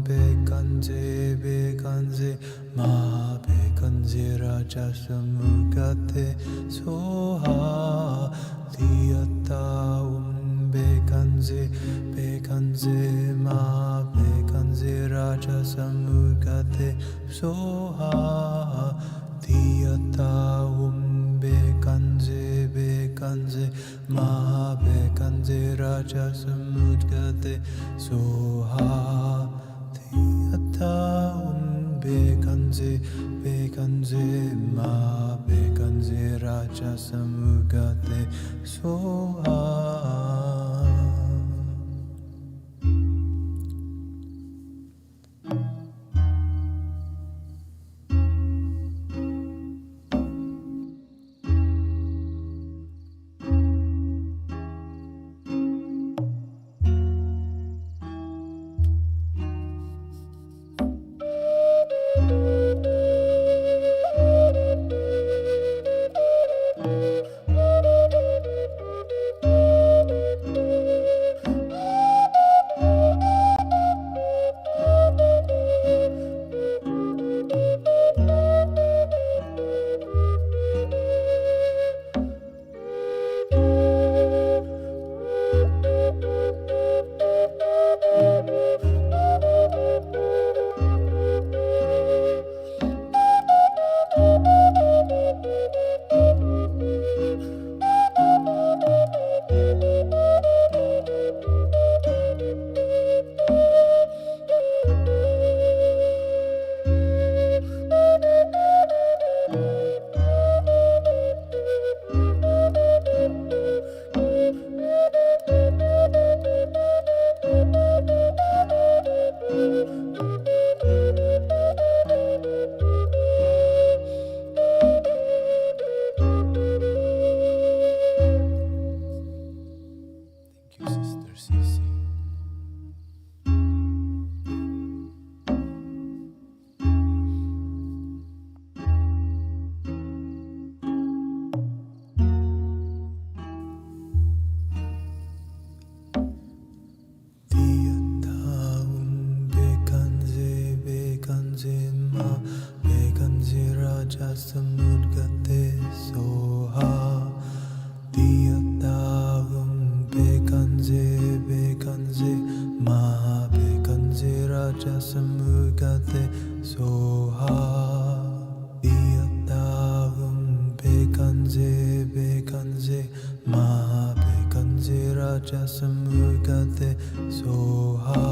bekanze ma bekanze raja samugate soha. Diyata bekanze ma bekanze raja samugate soha. Diyata bekanze ma bekanze raja samudgate soha. Diyata bekanze ma bekanze raja samugate soha. Samudgate soha. Diyatagum bekanze ma bekanze raja samugate soha iyatavum bekanze ma bekanze raja samugate soha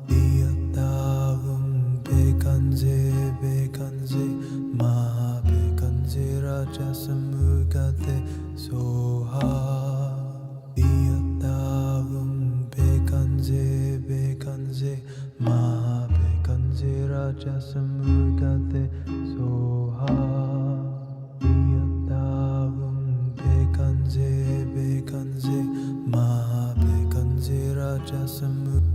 iyatavum bekanze ma bekanze raja samugate soha iyatavum bekanze ma bekanze raja samugate soha iyatavum bekanze ma bekanze raja samugate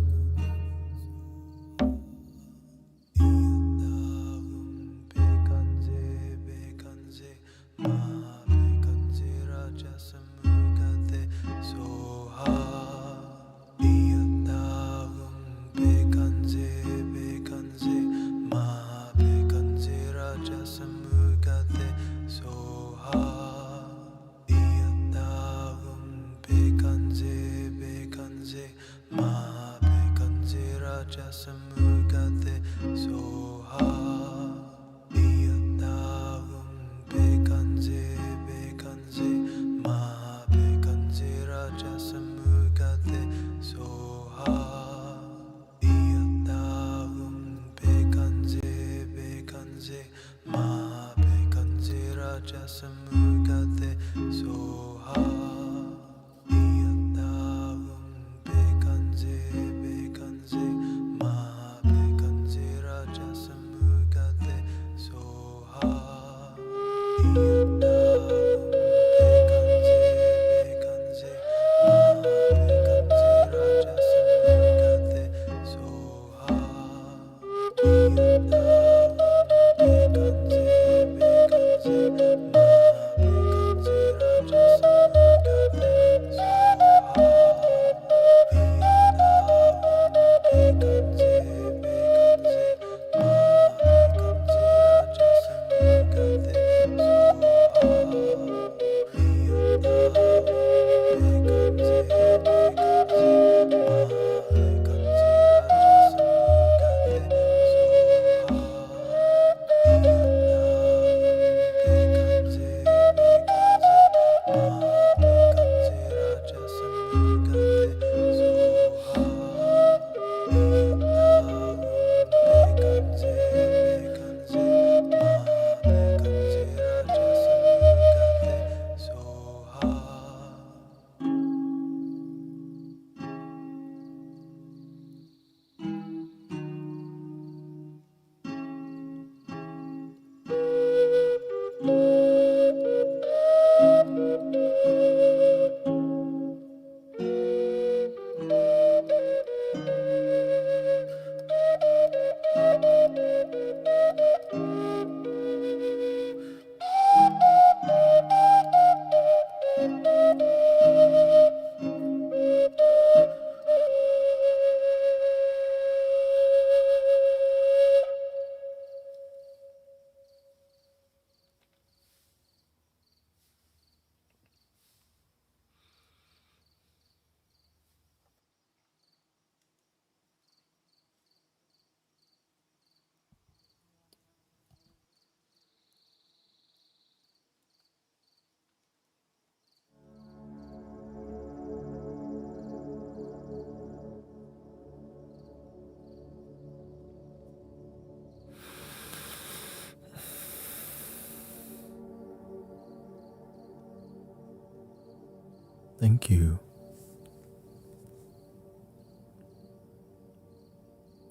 Thank you.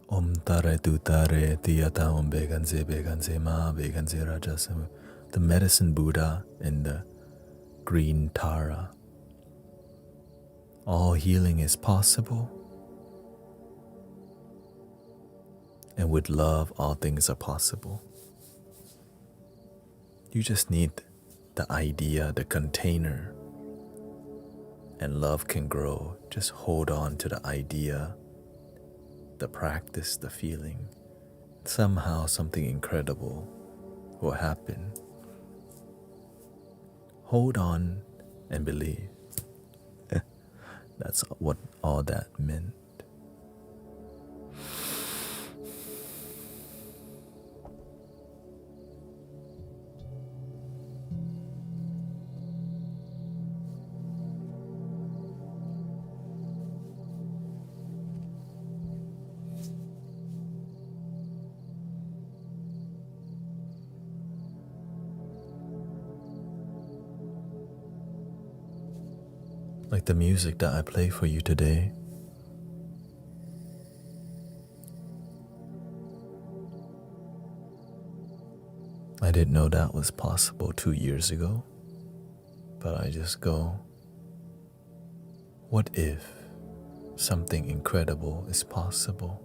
Om tare tu tare tiyata om beganze ma beganze rajasamu. The medicine Buddha in the green Tara. All healing is possible. And with love, all things are possible. You just need the idea, the container, and love can grow. Just hold on to the idea, the practice, the feeling. Somehow something incredible will happen. Hold on and believe. That's what all that meant. Like the music that I play for you today. I didn't know that was possible 2 years ago, but I just go, what if something incredible is possible?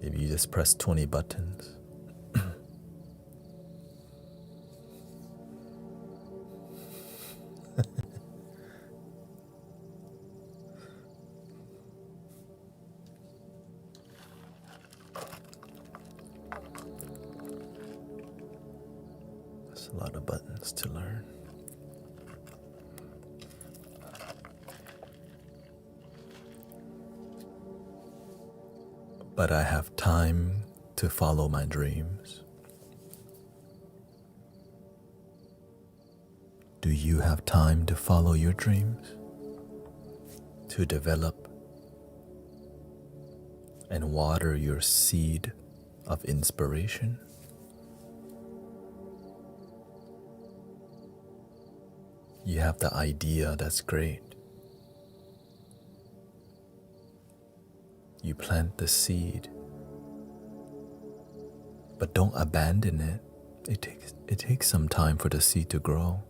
If you just press 20 buttons. That's a lot of buttons to learn. But I have time to follow my dreams. Do you have time to follow your dreams? To develop and water your seed of inspiration? You have the idea, that's great. You plant the seed, but don't abandon it. It takes some time for the seed to grow.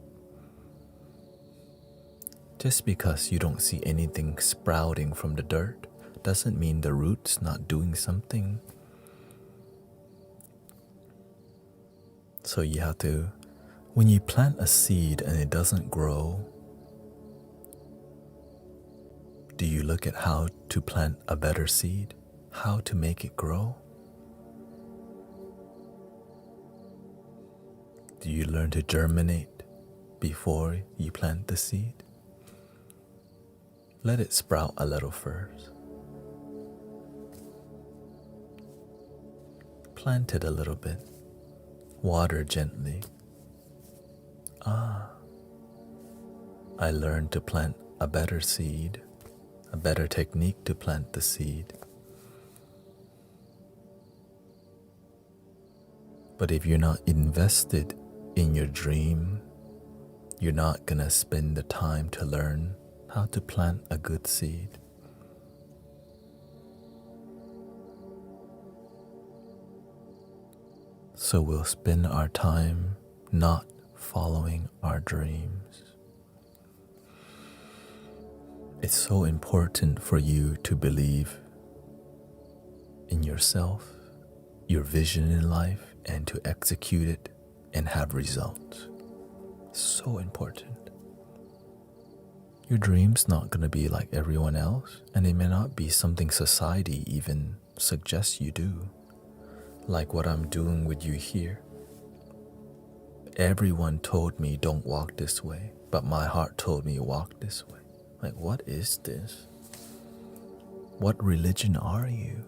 Just because you don't see anything sprouting from the dirt doesn't mean the root's not doing something. So you have to, when you plant a seed and it doesn't grow, do you look at how to plant a better seed? How to make it grow? Do you learn to germinate before you plant the seed? Let it sprout a little first. Plant it a little bit. Water gently. I learned to plant a better seed, a better technique to plant the seed. But if you're not invested in your dream, you're not gonna spend the time to learn how to plant a good seed. So we'll spend our time not following our dreams. It's so important for you to believe in yourself, your vision in life, and to execute it and have results. So important. Your dream's not going to be like everyone else, and it may not be something society even suggests you do, like what I'm doing with you here. Everyone told me don't walk this way, but my heart told me walk this way. Like, what is this? What religion are you?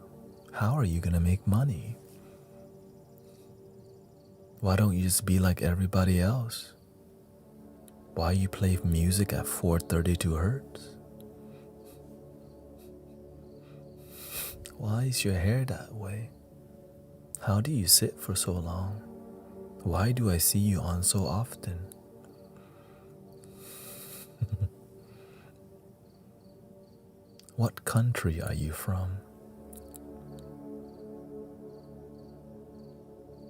How are you going to make money? Why don't you just be like everybody else? Why you play music at 432 hertz? Why is your hair that way? How do you sit for so long? Why do I see you on so often? What country are you from?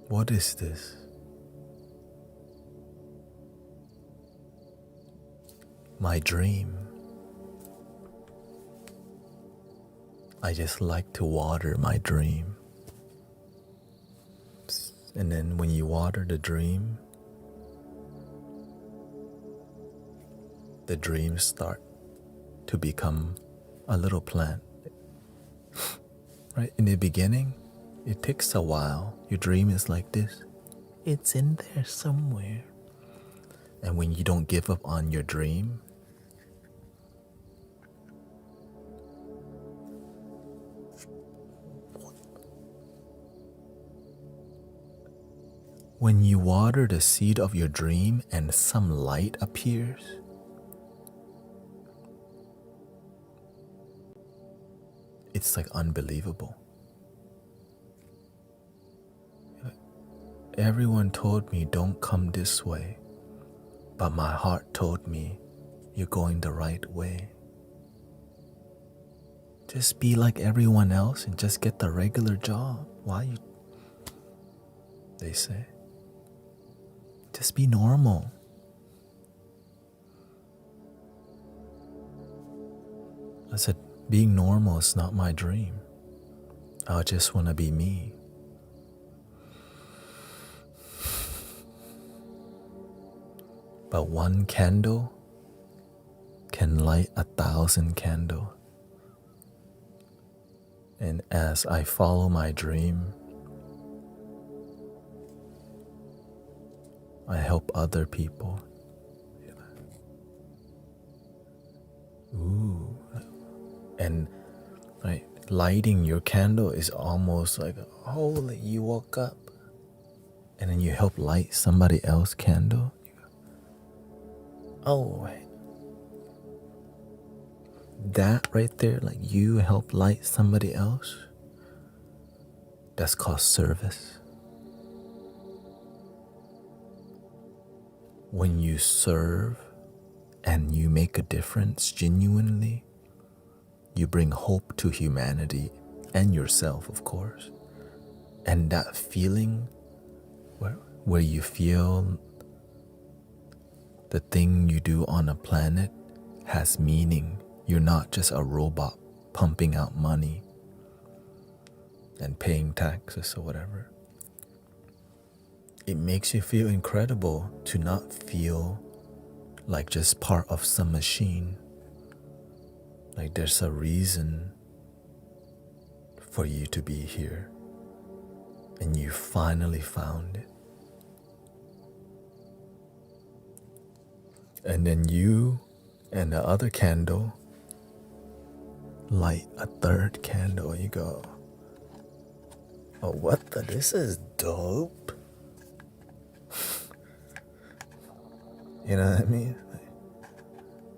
What is this? My dream. I just like to water my dream. And then when you water the dreams start to become a little plant. Right? In the beginning, it takes a while. Your dream is like this. It's in there somewhere. And when you don't give up on your dream, when you water the seed of your dream and some light appears, it's like unbelievable. Everyone told me don't come this way, but my heart told me you're going the right way. Just be like everyone else and just get the regular job. Why you? They say. Just be normal. I said, being normal is not my dream. I just want to be me. But one candle can light 1,000 candles. And as I follow my dream, I help other people. Ooh. And right, lighting your candle is almost like, holy, you woke up and then you help light somebody else's candle. Oh, that right there, like you help light somebody else, that's called service. When you serve and you make a difference genuinely, you bring hope to humanity and yourself, of course. And that feeling where you feel the thing you do on a planet has meaning. You're not just a robot pumping out money and paying taxes or whatever. It makes you feel incredible to not feel like just part of some machine. Like there's a reason for you to be here, and you finally found it. And then you and the other candle light a third candle. You go, oh, what the? This is dope. You know what I mean?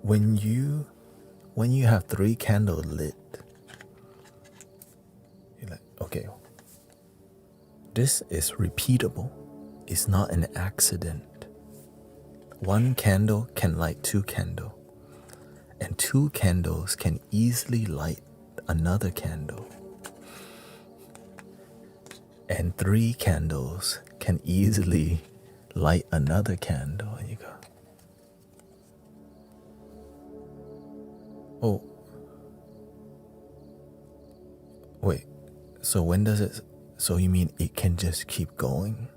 When you have 3 candles lit, you're like, okay, this is repeatable. It's not an accident. 1 candle can light 2 candles, and 2 candles can easily light another candle, and 3 candles can easily light another candle. And you go, oh, wait, so when does it, so you mean it can just keep going?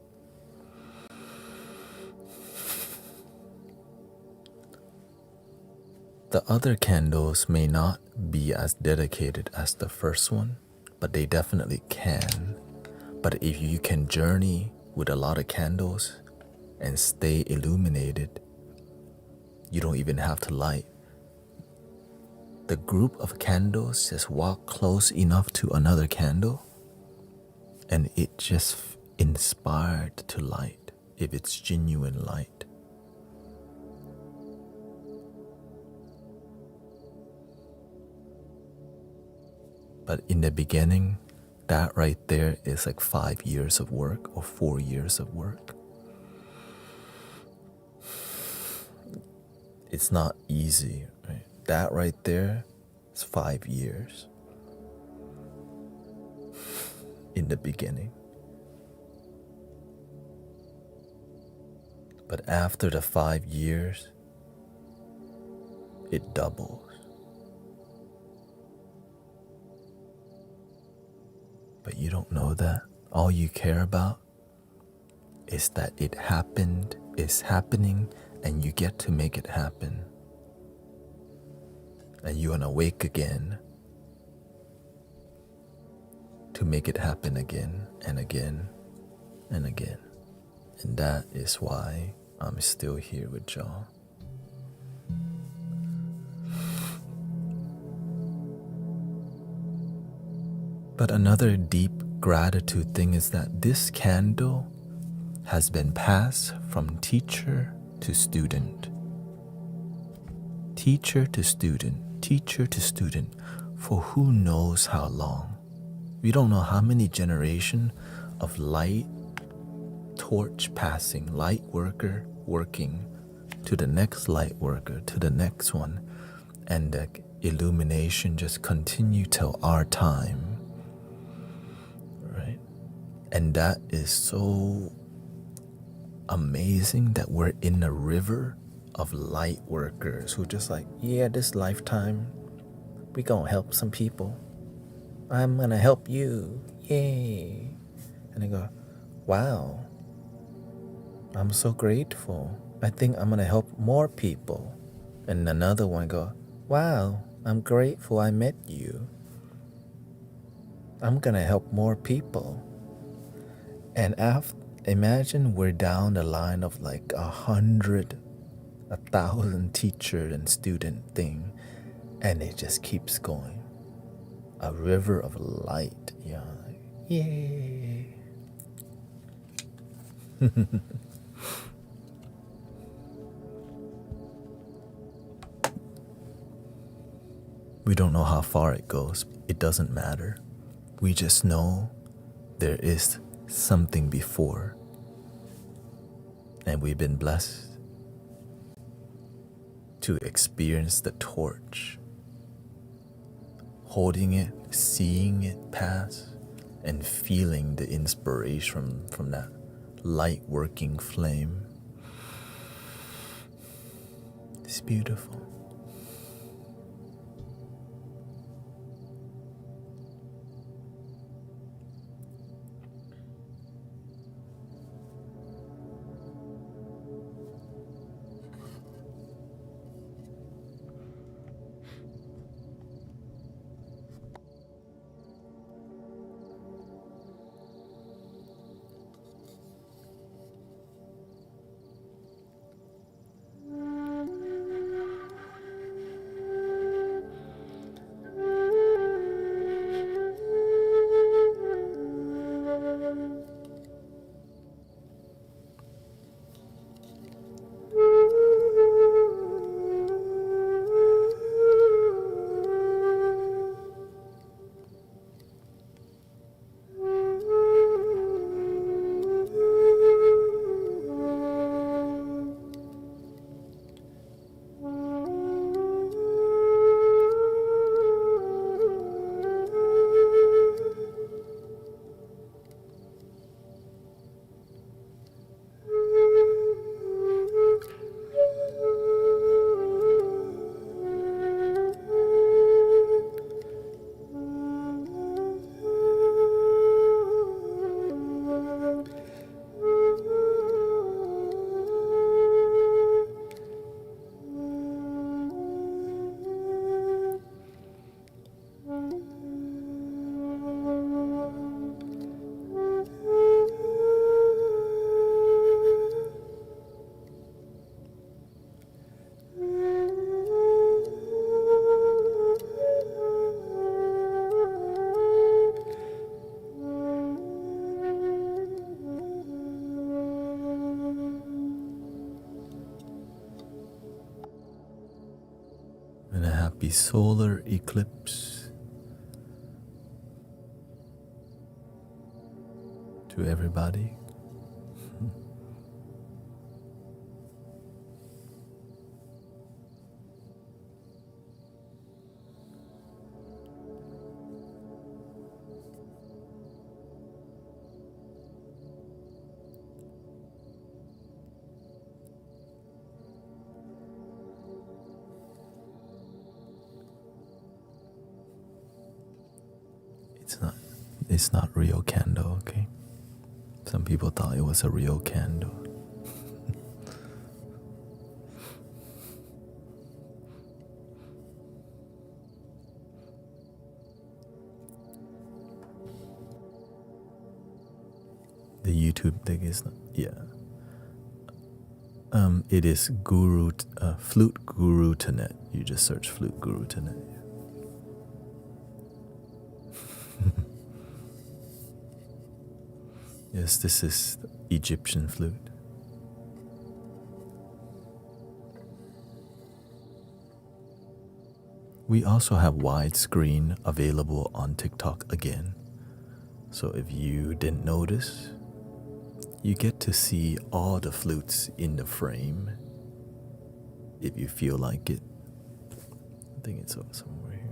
The other candles may not be as dedicated as the first one, but they definitely can. But if you can journey with a lot of candles and stay illuminated, you don't even have to light. The group of candles just walk close enough to another candle, and it just inspired to light if it's genuine light. But in the beginning, that right there is like 5 years of work or 4 years of work. It's not easy, right? That right there is 5 years in the beginning. But after the 5 years, it doubles. But you don't know that. All you care about is that it happened, is happening, and you get to make it happen. And you want to wake again to make it happen again and again and again. And that is why I'm still here with y'all. But another deep gratitude thing is that this candle has been passed from teacher to student, teacher to student, teacher to student, for who knows how long. We don't know how many generations of light torch passing, light worker working to the next light worker, to the next one, and the illumination just continue till our time, right? And that is so amazing that we're in a river of light workers who just like, yeah, this lifetime we gonna help some people. I'm gonna help you, yay. And they go, wow, I'm so grateful. I think I'm gonna help more people. And another one go, wow, I'm grateful I met you. I'm gonna help more people. And imagine we're down the line of like 100, 1,000 teacher and student thing, and it just keeps going. A river of light, yeah, yay. We don't know how far it goes. It doesn't matter. We just know there is something before. And we've been blessed to experience the torch, holding it, seeing it pass, and feeling the inspiration from that light working flame. It's beautiful. And a happy solar eclipse to everybody. It's not real candle, okay? Some people thought it was a real candle. The YouTube thing is not, yeah. It is Flute Guru Thanet. You just search Flute Guru Thanet. Yes, this is Egyptian flute. We also have widescreen available on TikTok again. So if you didn't notice, you get to see all the flutes in the frame if you feel like it. I think it's somewhere here.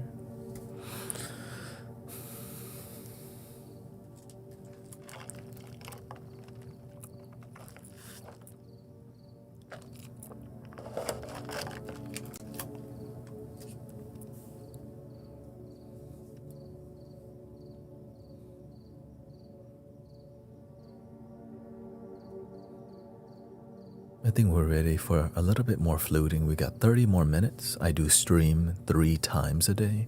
I think we're ready for a little bit more fluting. We got 30 more minutes. I do stream 3 times a day.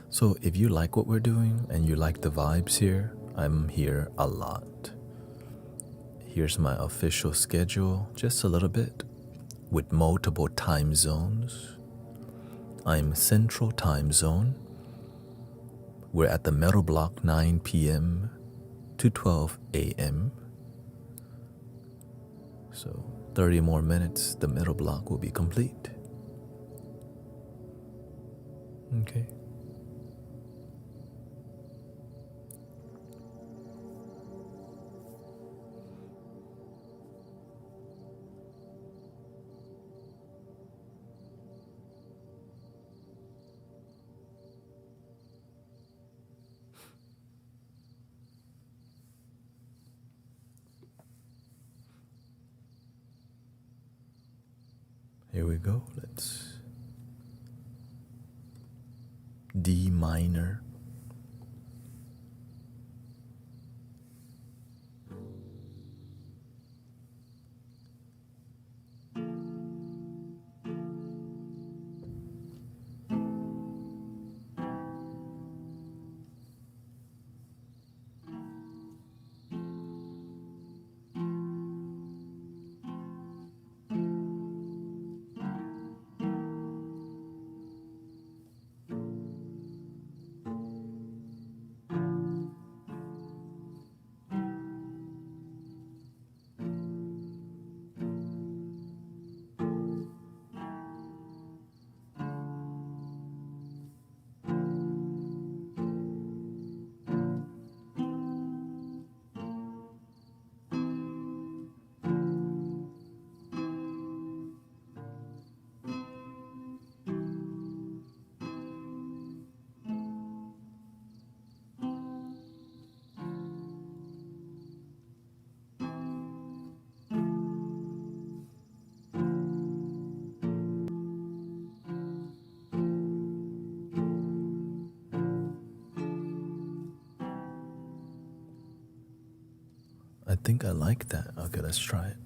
So if you like what we're doing and you like the vibes here, I'm here a lot. Here's my official schedule, just a little bit, with multiple time zones. I'm Central Time Zone. We're at the metal block 9 p.m. to 12 a.m. So 30 more minutes, the middle block will be complete. Okay. Here we go. Let's D minor. I think I like that. Okay, let's try it.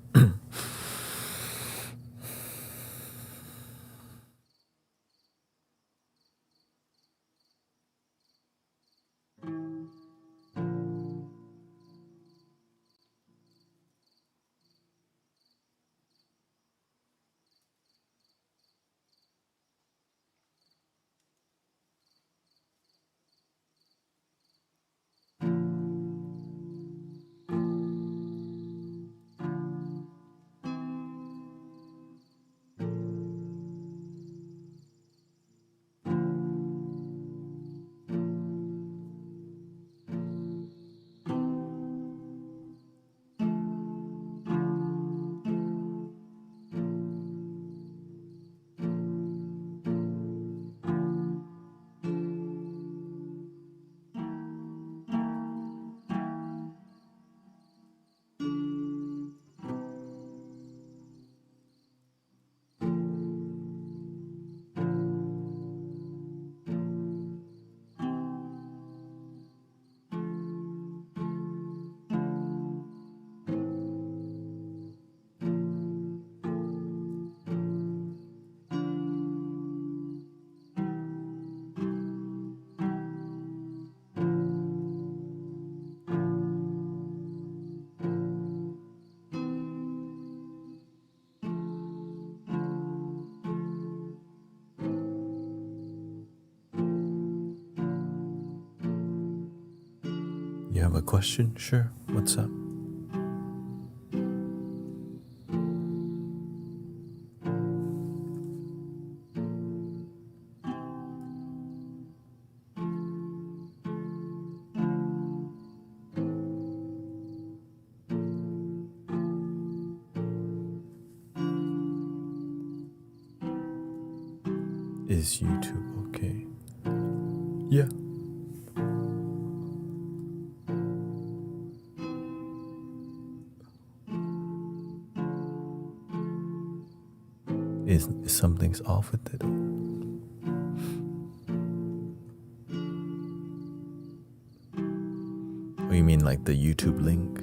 You have a question? Sure. What's up? Is YouTube okay? Yeah. Is something's off with it? Or you mean like the YouTube link?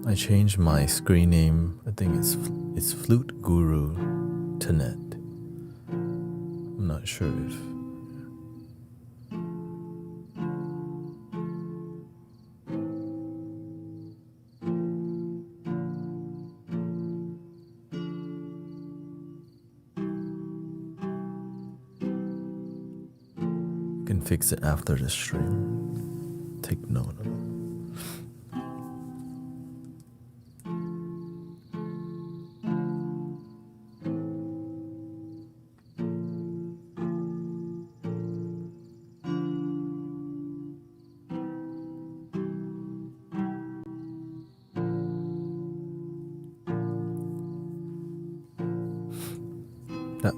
I changed my screen name. I think it's Flute Guru Thanet. I'm not sure if I can fix it after the stream. Take note of it.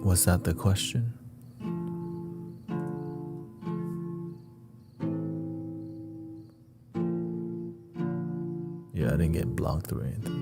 Was that the question? Yeah, I didn't get blocked or anything.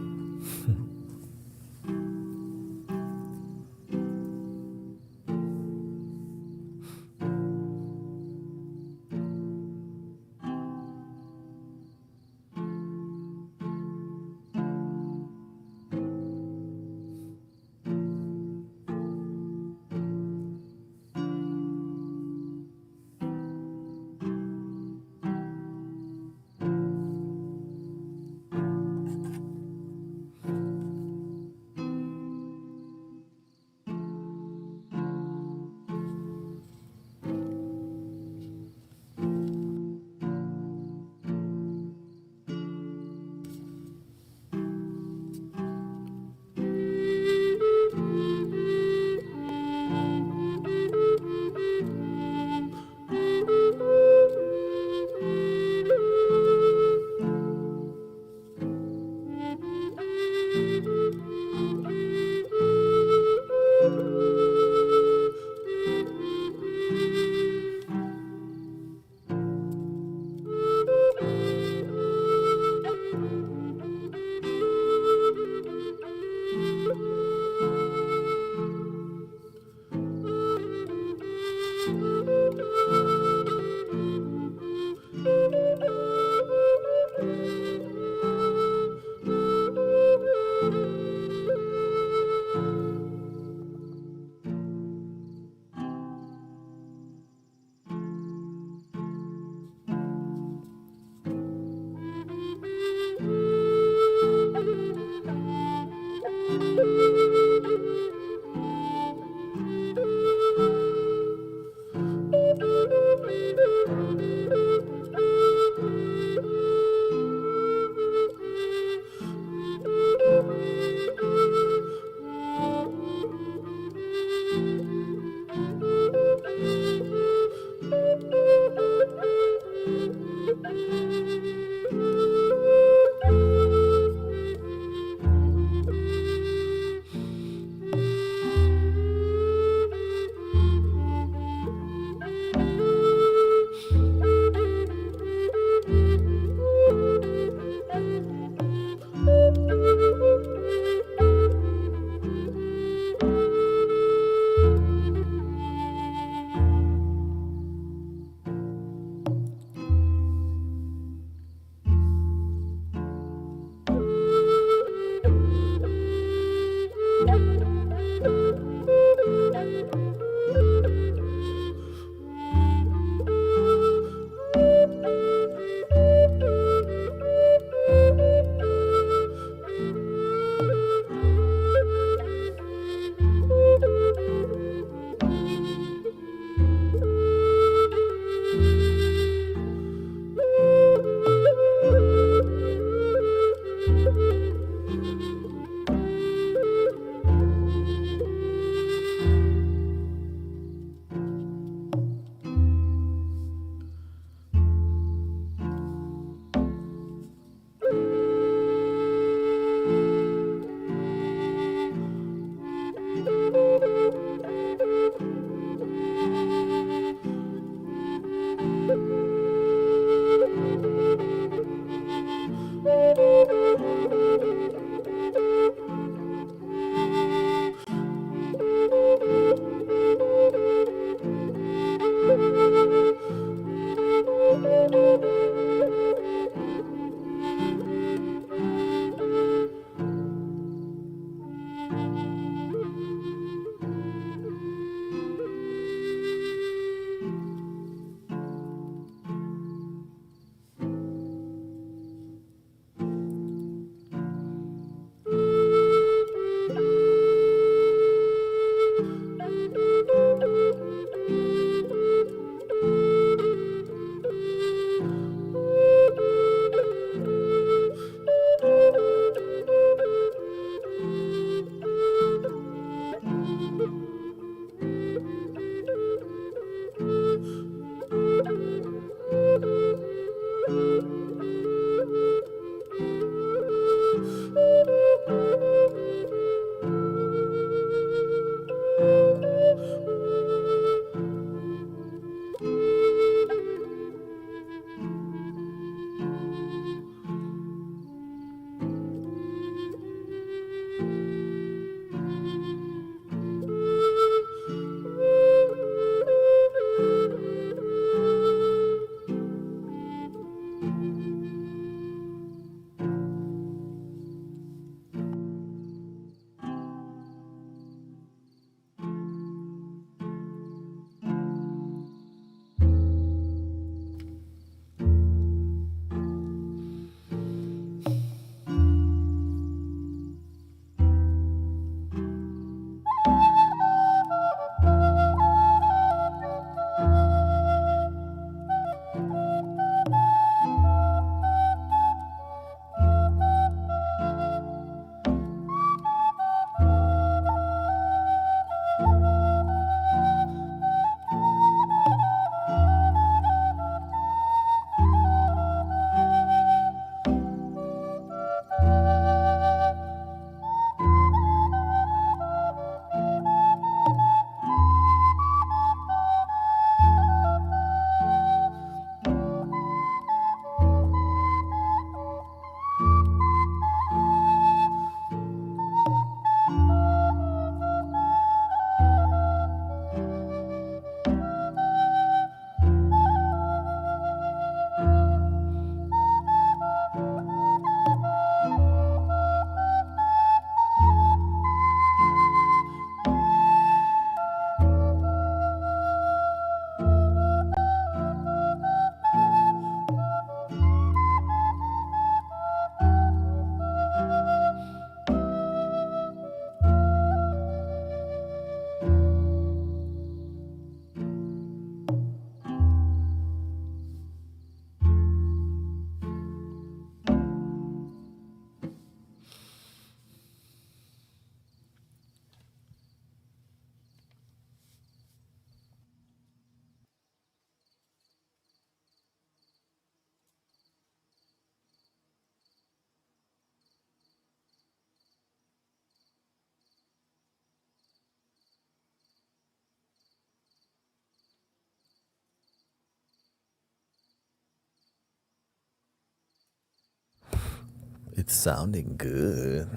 It's sounding good.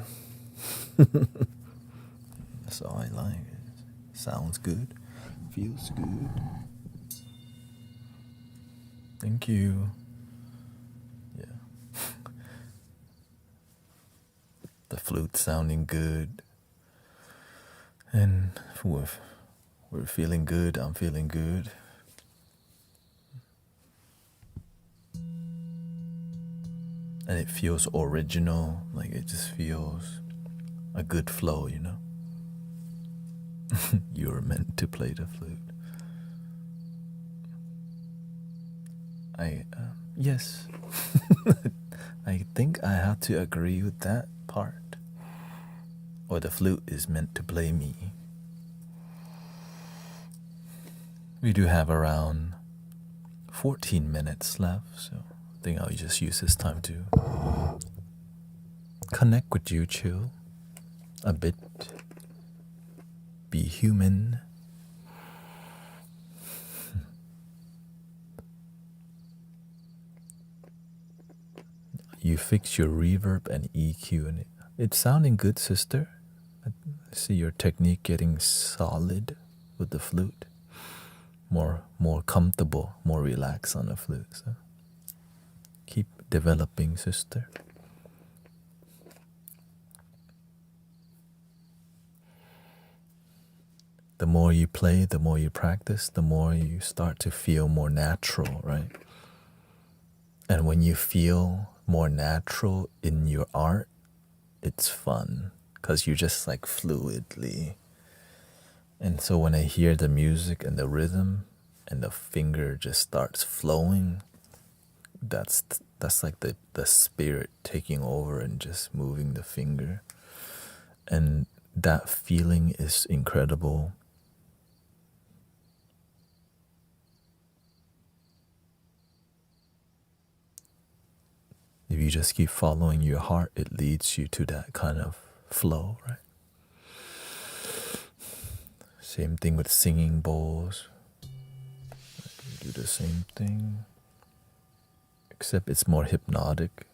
That's all I like. It sounds good. Feels good. Thank you. Yeah. The flute sounding good. And we're feeling good. I'm feeling good. And it feels original. Like it just feels a good flow, you know? You were meant to play the flute. Yes. I think I have to agree with that part. Or the flute is meant to play me. We do have around 14 minutes left, so I think I'll just use this time to connect with you, chill a bit, be human. You fix your reverb and EQ, and it's sounding good, sister. I see your technique getting solid with the flute. More comfortable, more relaxed on the flute. So keep developing, sister. The more you play, the more you practice, the more you start to feel more natural, right? And when you feel more natural in your art, it's fun because you're just like fluidly. And so when I hear the music and the rhythm and the finger just starts flowing, that's like the spirit taking over and just moving the finger. And that feeling is incredible. If you just keep following your heart, it leads you to that kind of flow, right? Same thing with singing bowls. You do the same thing, except it's more hypnotic.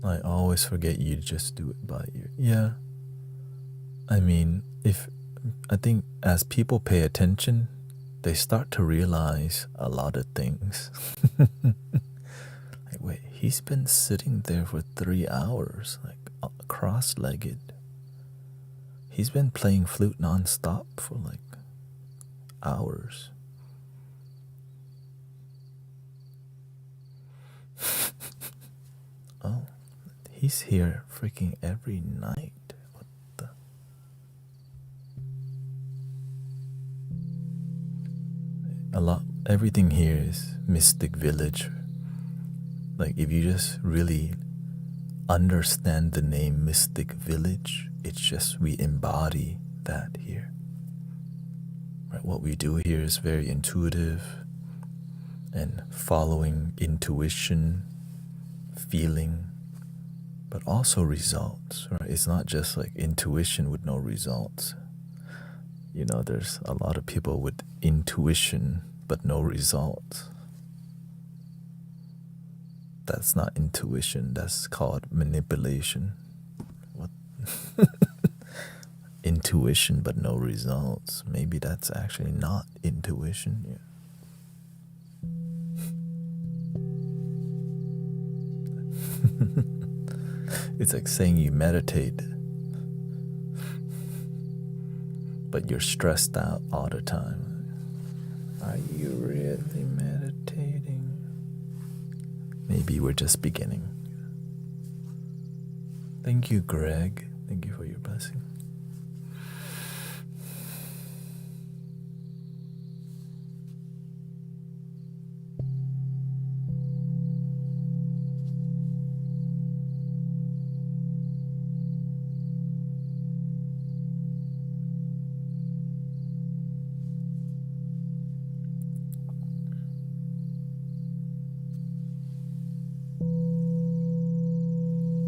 I always forget you just do it by ear. Yeah. I mean, I think as people pay attention, they start to realize a lot of things. Like, wait, he's been sitting there for 3 hours, like cross-legged. He's been playing flute non-stop for like hours. Oh, he's here freaking every night. What the? Everything here is Mystic Village. Like, if you just really understand the name Mystic Village, it's just we embody that here. Right? What we do here is very intuitive and following intuition, feeling, but also results, right? It's not just like intuition with no results. You know, there's a lot of people with intuition but no results. That's not intuition, that's called manipulation. What? Intuition but no results. Maybe that's actually not intuition. Yeah. It's like saying you meditate, but you're stressed out all the time. Are you really meditating? Maybe we're just beginning. Thank you, Greg. Thank you for your blessing.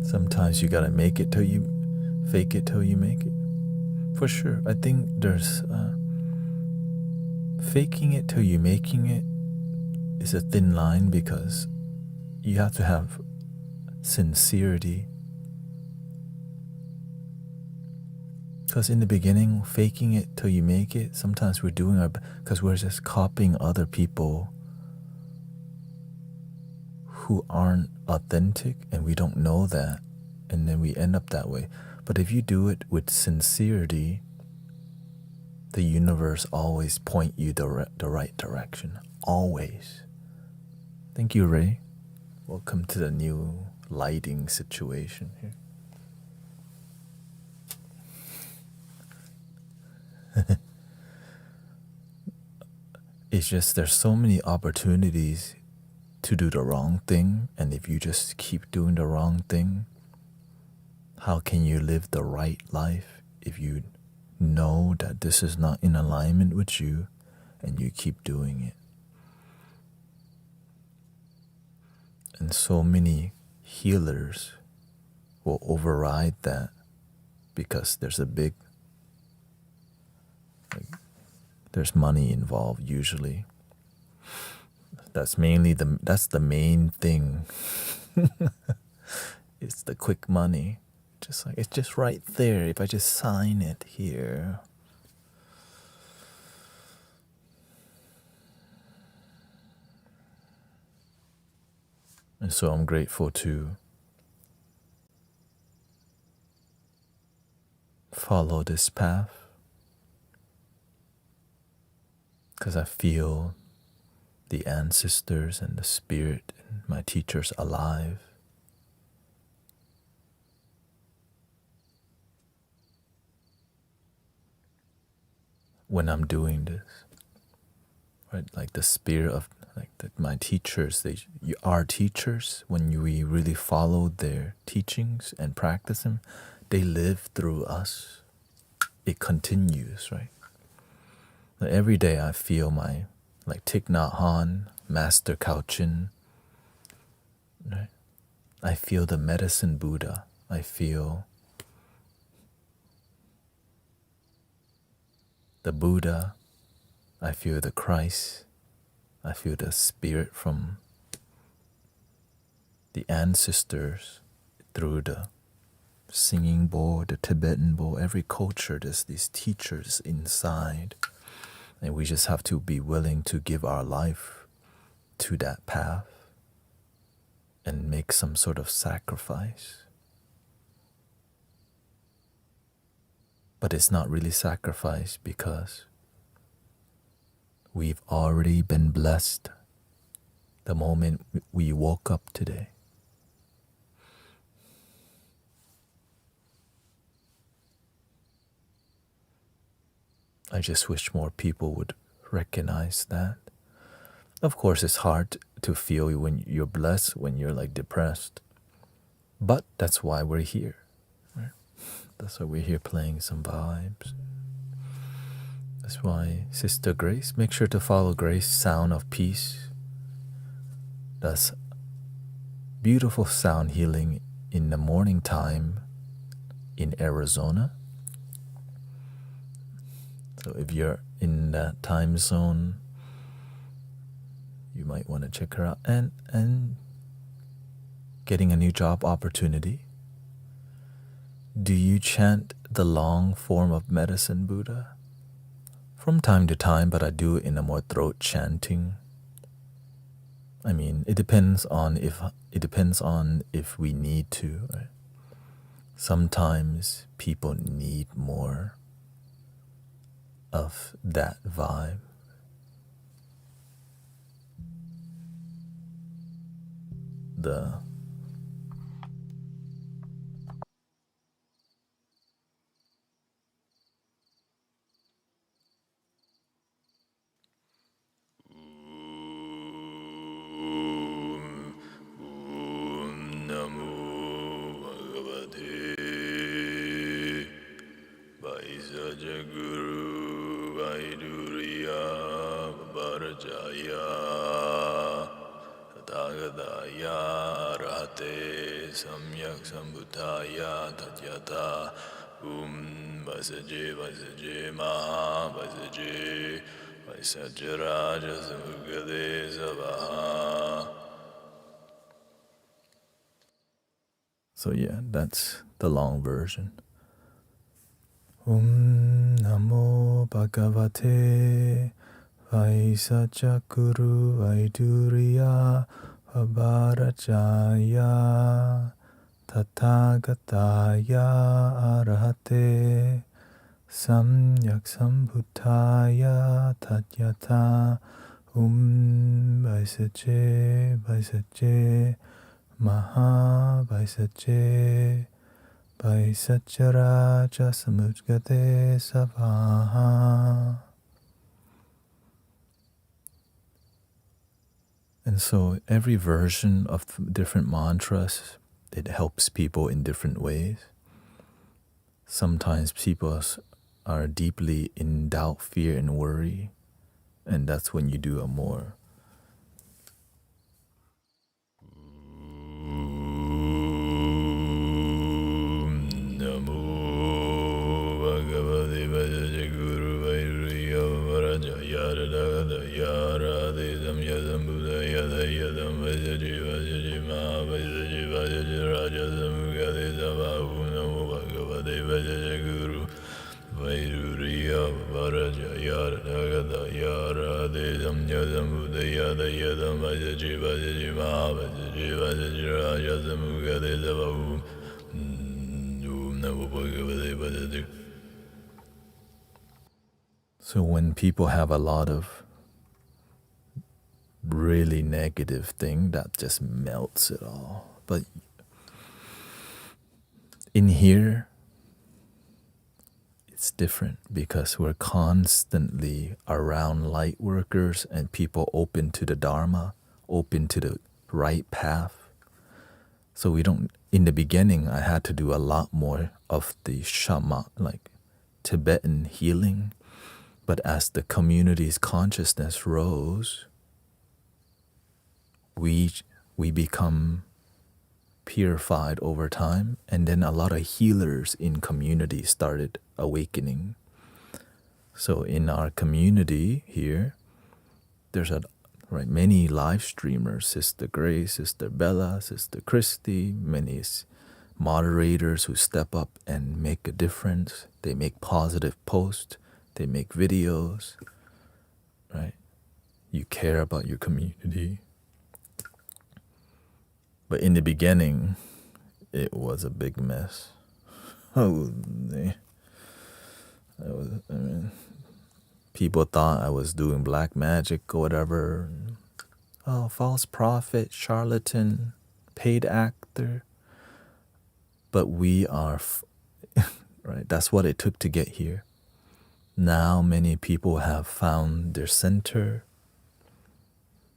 Sometimes you gotta make it till you Fake it till you make it. For sure. I think there's faking it till you making it is a thin line because you have to have sincerity. Because in the beginning, faking it till you make it, sometimes we're doing our because we're just copying other people who aren't authentic and we don't know that, and then we end up that way. But if you do it with sincerity, the universe always point you the right direction. Always. Thank you, Ray. Welcome to the new lighting situation here. It's just there's so many opportunities to do the wrong thing, and if you just keep doing the wrong thing, how can you live the right life if you know that this is not in alignment with you and you keep doing it? And so many healers will override that because there's a big there's money involved usually. That's the main thing. It's the quick money. Just like it's just right there. If I just sign it here. And so I'm grateful to follow this path because I feel the ancestors and the spirit and my teachers alive. When I'm doing this, right? Like the spirit of my teachers, our teachers, when we really follow their teachings and practice them, they live through us. It continues, right? Like every day I feel my Thich Nhat Hanh, Master Kauchin, right? I feel the medicine Buddha. I feel the Buddha. I feel the Christ. I feel the spirit from the ancestors through the singing bowl, the Tibetan bowl. Every culture, there's these teachers inside. And we just have to be willing to give our life to that path and make some sort of sacrifice. But it's not really sacrifice because we've already been blessed the moment we woke up today. I just wish more people would recognize that. Of course, it's hard to feel when you're blessed, when you're depressed. But that's why we're here. Right? That's why we're here playing some vibes. That's why Sister Grace, make sure to follow Grace, Sound of Peace. That's beautiful sound healing in the morning time in Arizona. So if you're in that time zone, you might want to check her out. And getting a new job opportunity. Do you chant the long form of medicine Buddha? From time to time, but I do it in a more throat chanting. I mean, it depends on if we need to. Right? Sometimes people need more of that vibe. The Guru Vaiduriya Varjaya tathagataaya arahate samyak sambuddhaya tatyata vasaje vasaje maha vasaje vasaje raja samugade savaha. So yeah, that's the long version. Namo Bhagavate Vaisacha Guru Vaiduriya Vabarajaya Tathagataya Arahate Samyak Sambuddhaya Tatyata Vaisache Vaisache Maha Vaisache Vaisacharaja Samudgate Savaha. And so every version of different mantras, it helps people in different ways. Sometimes people are deeply in doubt, fear, and worry, and that's when you do a more So when people have a lot of really negative thing, that just melts it all. But in here, it's different because we're constantly around light workers and people open to the Dharma, open to the right path. So we don't, in the beginning, I had to do a lot more of the Shama, like Tibetan healing. But as the community's consciousness rose, we become purified over time, and then a lot of healers in community started awakening. So in our community here, there's many live streamers, Sister Grace, Sister Bella, Sister Christy, many moderators who step up and make a difference. They make positive posts, they make videos, right? You care about your community. But in the beginning, it was a big mess. People thought I was doing black magic or whatever. Oh, false prophet, charlatan, paid actor. But we are, right? That's what it took to get here. Now many people have found their center,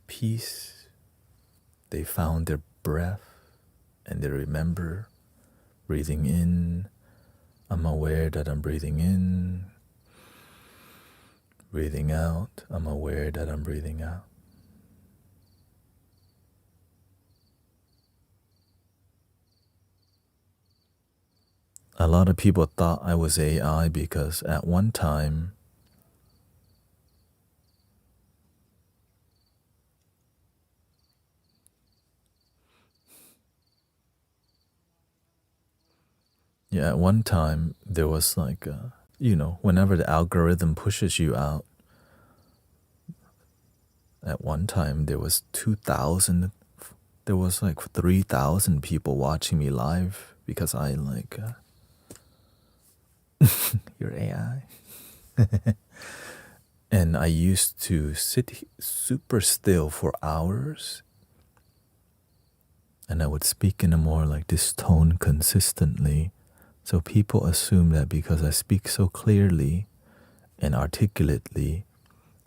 peace. They found their breath, and they remember breathing in. I'm aware that I'm breathing in. Breathing out, I'm aware that I'm breathing out. A lot of people thought I was AI because at one time, there was like, whenever the algorithm pushes you out, at one time there was 2,000, there was like 3,000 people watching me live because I like, you're AI. And I used to sit super still for hours, and I would speak in a more like this tone consistently. So people assume that because I speak so clearly and articulately,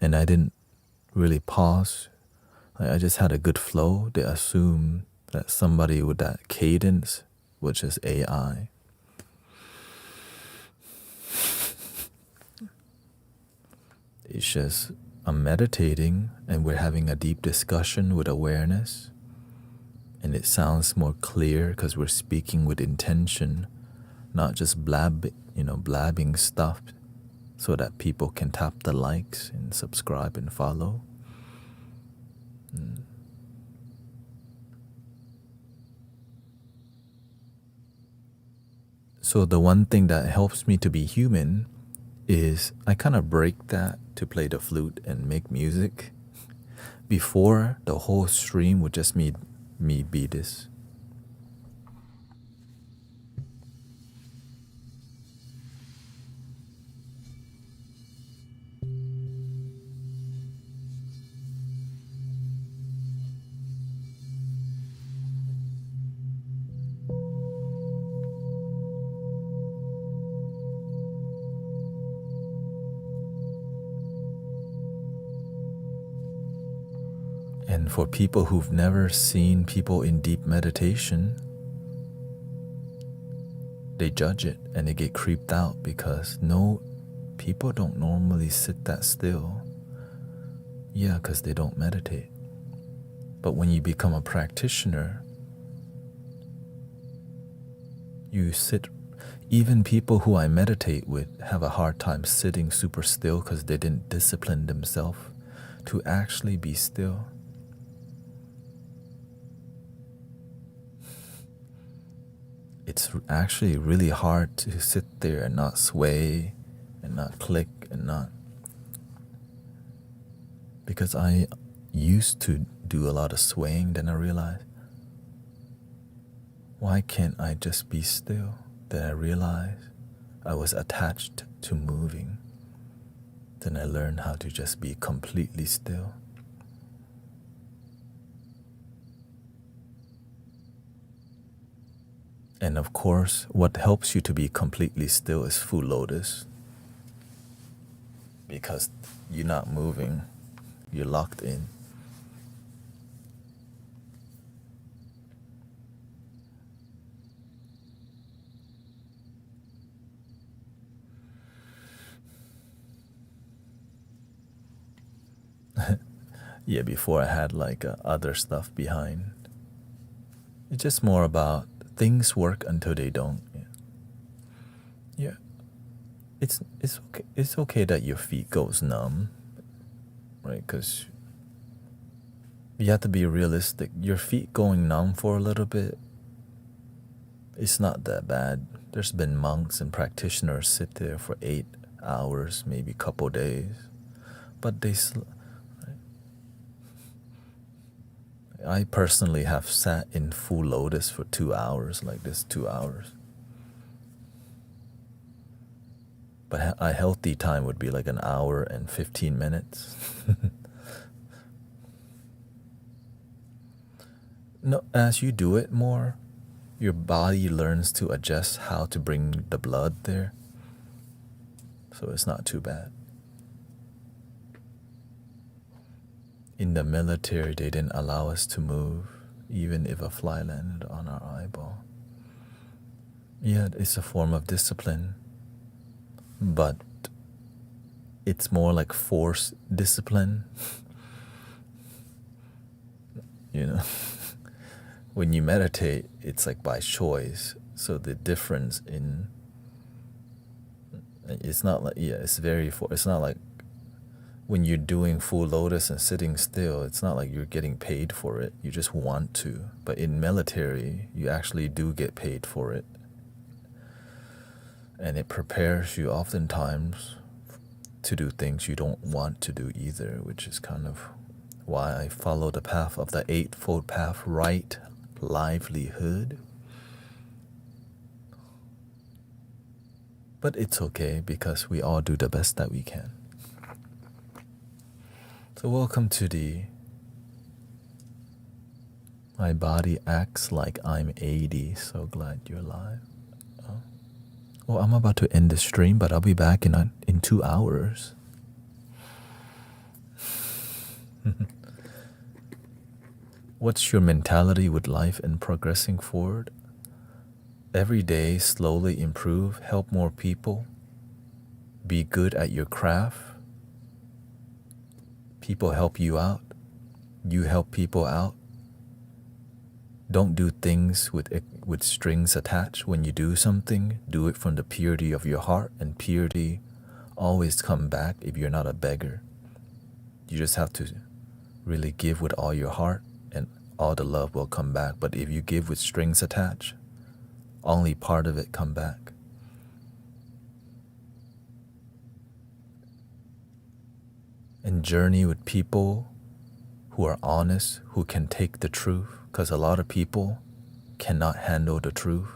and I didn't really pause, like I just had a good flow, they assume that somebody with that cadence was just AI. It's just I'm meditating and we're having a deep discussion with awareness, And it sounds more clear because we're speaking with intention, not just blabbing stuff so that people can tap the likes and subscribe and follow. So the one thing that helps me to be human is I kind of break that to play the flute and make music. Before, the whole stream would just me be this. And for people who've never seen people in deep meditation, they judge it and they get creeped out because people don't normally sit that still. Yeah, because they don't meditate. But when you become a practitioner, you sit. Even people who I meditate with have a hard time sitting super still because they didn't discipline themselves to actually be still. It's actually really hard to sit there and not sway and not click and not. Because I used to do a lot of swaying, then I realized, why can't I just be still? Then I realized I was attached to moving. Then I learned how to just be completely still. And of course, what helps you to be completely still is full lotus. Because you're not moving, you're locked in. Yeah, before I had other stuff behind. It's just more about things work until they don't. Yeah. It's okay. It's okay that your feet goes numb, right? Because you have to be realistic. Your feet going numb for a little bit, it's not that bad. There's been monks and practitioners sit there for 8 hours, maybe a couple days, but I personally have sat in full lotus for 2 hours, like this 2 hours. But a healthy time would be like an hour and 15 minutes. No, as you do it more, your body learns to adjust how to bring the blood there. So it's not too bad. In the military, they didn't allow us to move, even if a fly landed on our eyeball. Yeah, it's a form of discipline, but it's more like forced discipline. When you meditate, it's like by choice. So the difference it's not like, it's not like when you're doing full lotus and sitting still, it's not like you're getting paid for it. You just want to. But in military, you actually do get paid for it. And it prepares you oftentimes to do things you don't want to do either, which is kind of why I follow the path of the Eightfold Path, right livelihood. But it's okay because we all do the best that we can. So welcome to my body acts like I'm 80. So glad you're alive. Well, I'm about to end the stream, but I'll be back in 2 hours. What's your mentality with life and progressing forward? Every day, slowly improve, help more people, be good at your craft. People help you out, you help people out. Don't do things with strings attached. When you do something, do it from the purity of your heart, and purity always come back if you're not a beggar. You just have to really give with all your heart, and all the love will come back. But if you give with strings attached, only part of it come back. And journey with people who are honest, who can take the truth, because a lot of people cannot handle the truth.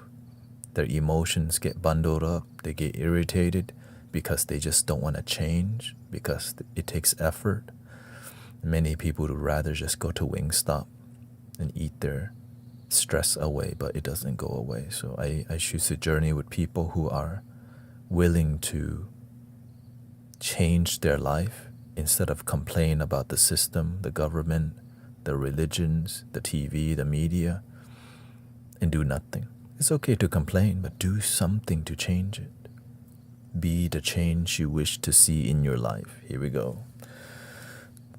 Their emotions get bundled up, they get irritated because they just don't want to change, because it takes effort. Many people would rather just go to Wingstop and eat their stress away, but it doesn't go away. So I choose to journey with people who are willing to change their life instead of complain about the system, the government, the religions, the TV, the media, and do nothing. It's okay to complain, but do something to change it. Be the change you wish to see in your life. Here we go.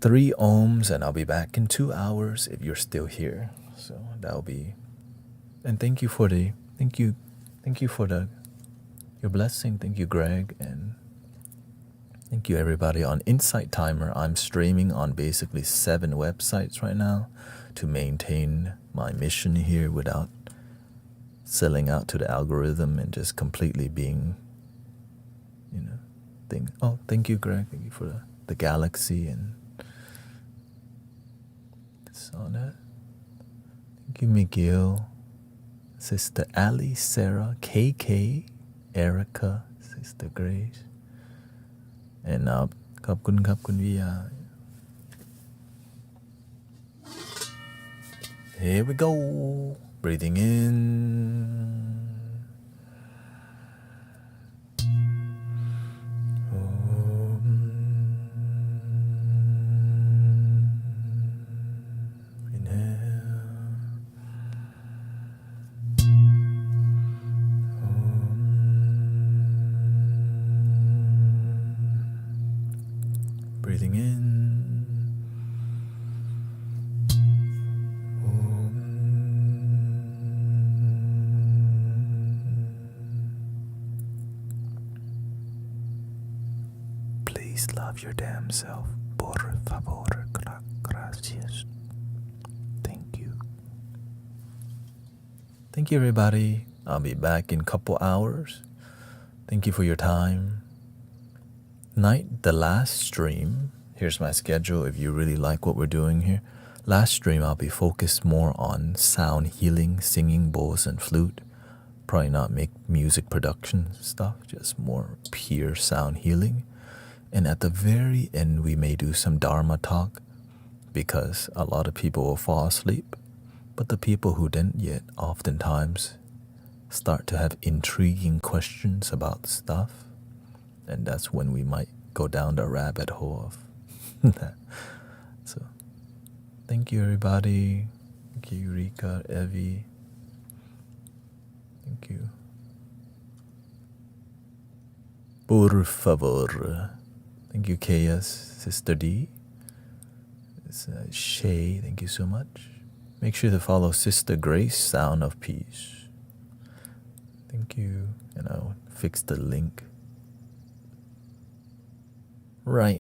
3 ohms, and I'll be back in 2 hours if you're still here. So that'll be. And thank you for your blessing. Thank you, Greg, and thank you everybody on Insight Timer. I'm streaming on basically 7 websites right now to maintain my mission here without selling out to the algorithm and just completely being, thing. Oh, thank you, Greg. Thank you for the galaxy and Sonnet. Thank you, Miguel. Sister Ali, Sarah, KK, Erica, Sister Grace. And ขอบคุณครับคุณวิยา Here we go. Breathing in. Breathing in. Please love your damn self. Por favor. Gracias. Thank you. Thank you, everybody. I'll be back in a couple hours. Thank you for your time. Night, the last stream, here's my schedule if you really like what we're doing here. Last stream, I'll be focused more on sound healing, singing, bowls, and flute. Probably not make music production stuff, just more pure sound healing. And at the very end, we may do some Dharma talk, because a lot of people will fall asleep. But the people who didn't yet oftentimes start to have intriguing questions about stuff. And that's when we might go down the rabbit hole of that. So, thank you, everybody. Thank you, Eureka, Evie. Thank you. Por favor. Thank you, Chaos, Sister D. It's Shay, thank you so much. Make sure to follow Sister Grace, Sound of Peace. Thank you. And I'll fix the link right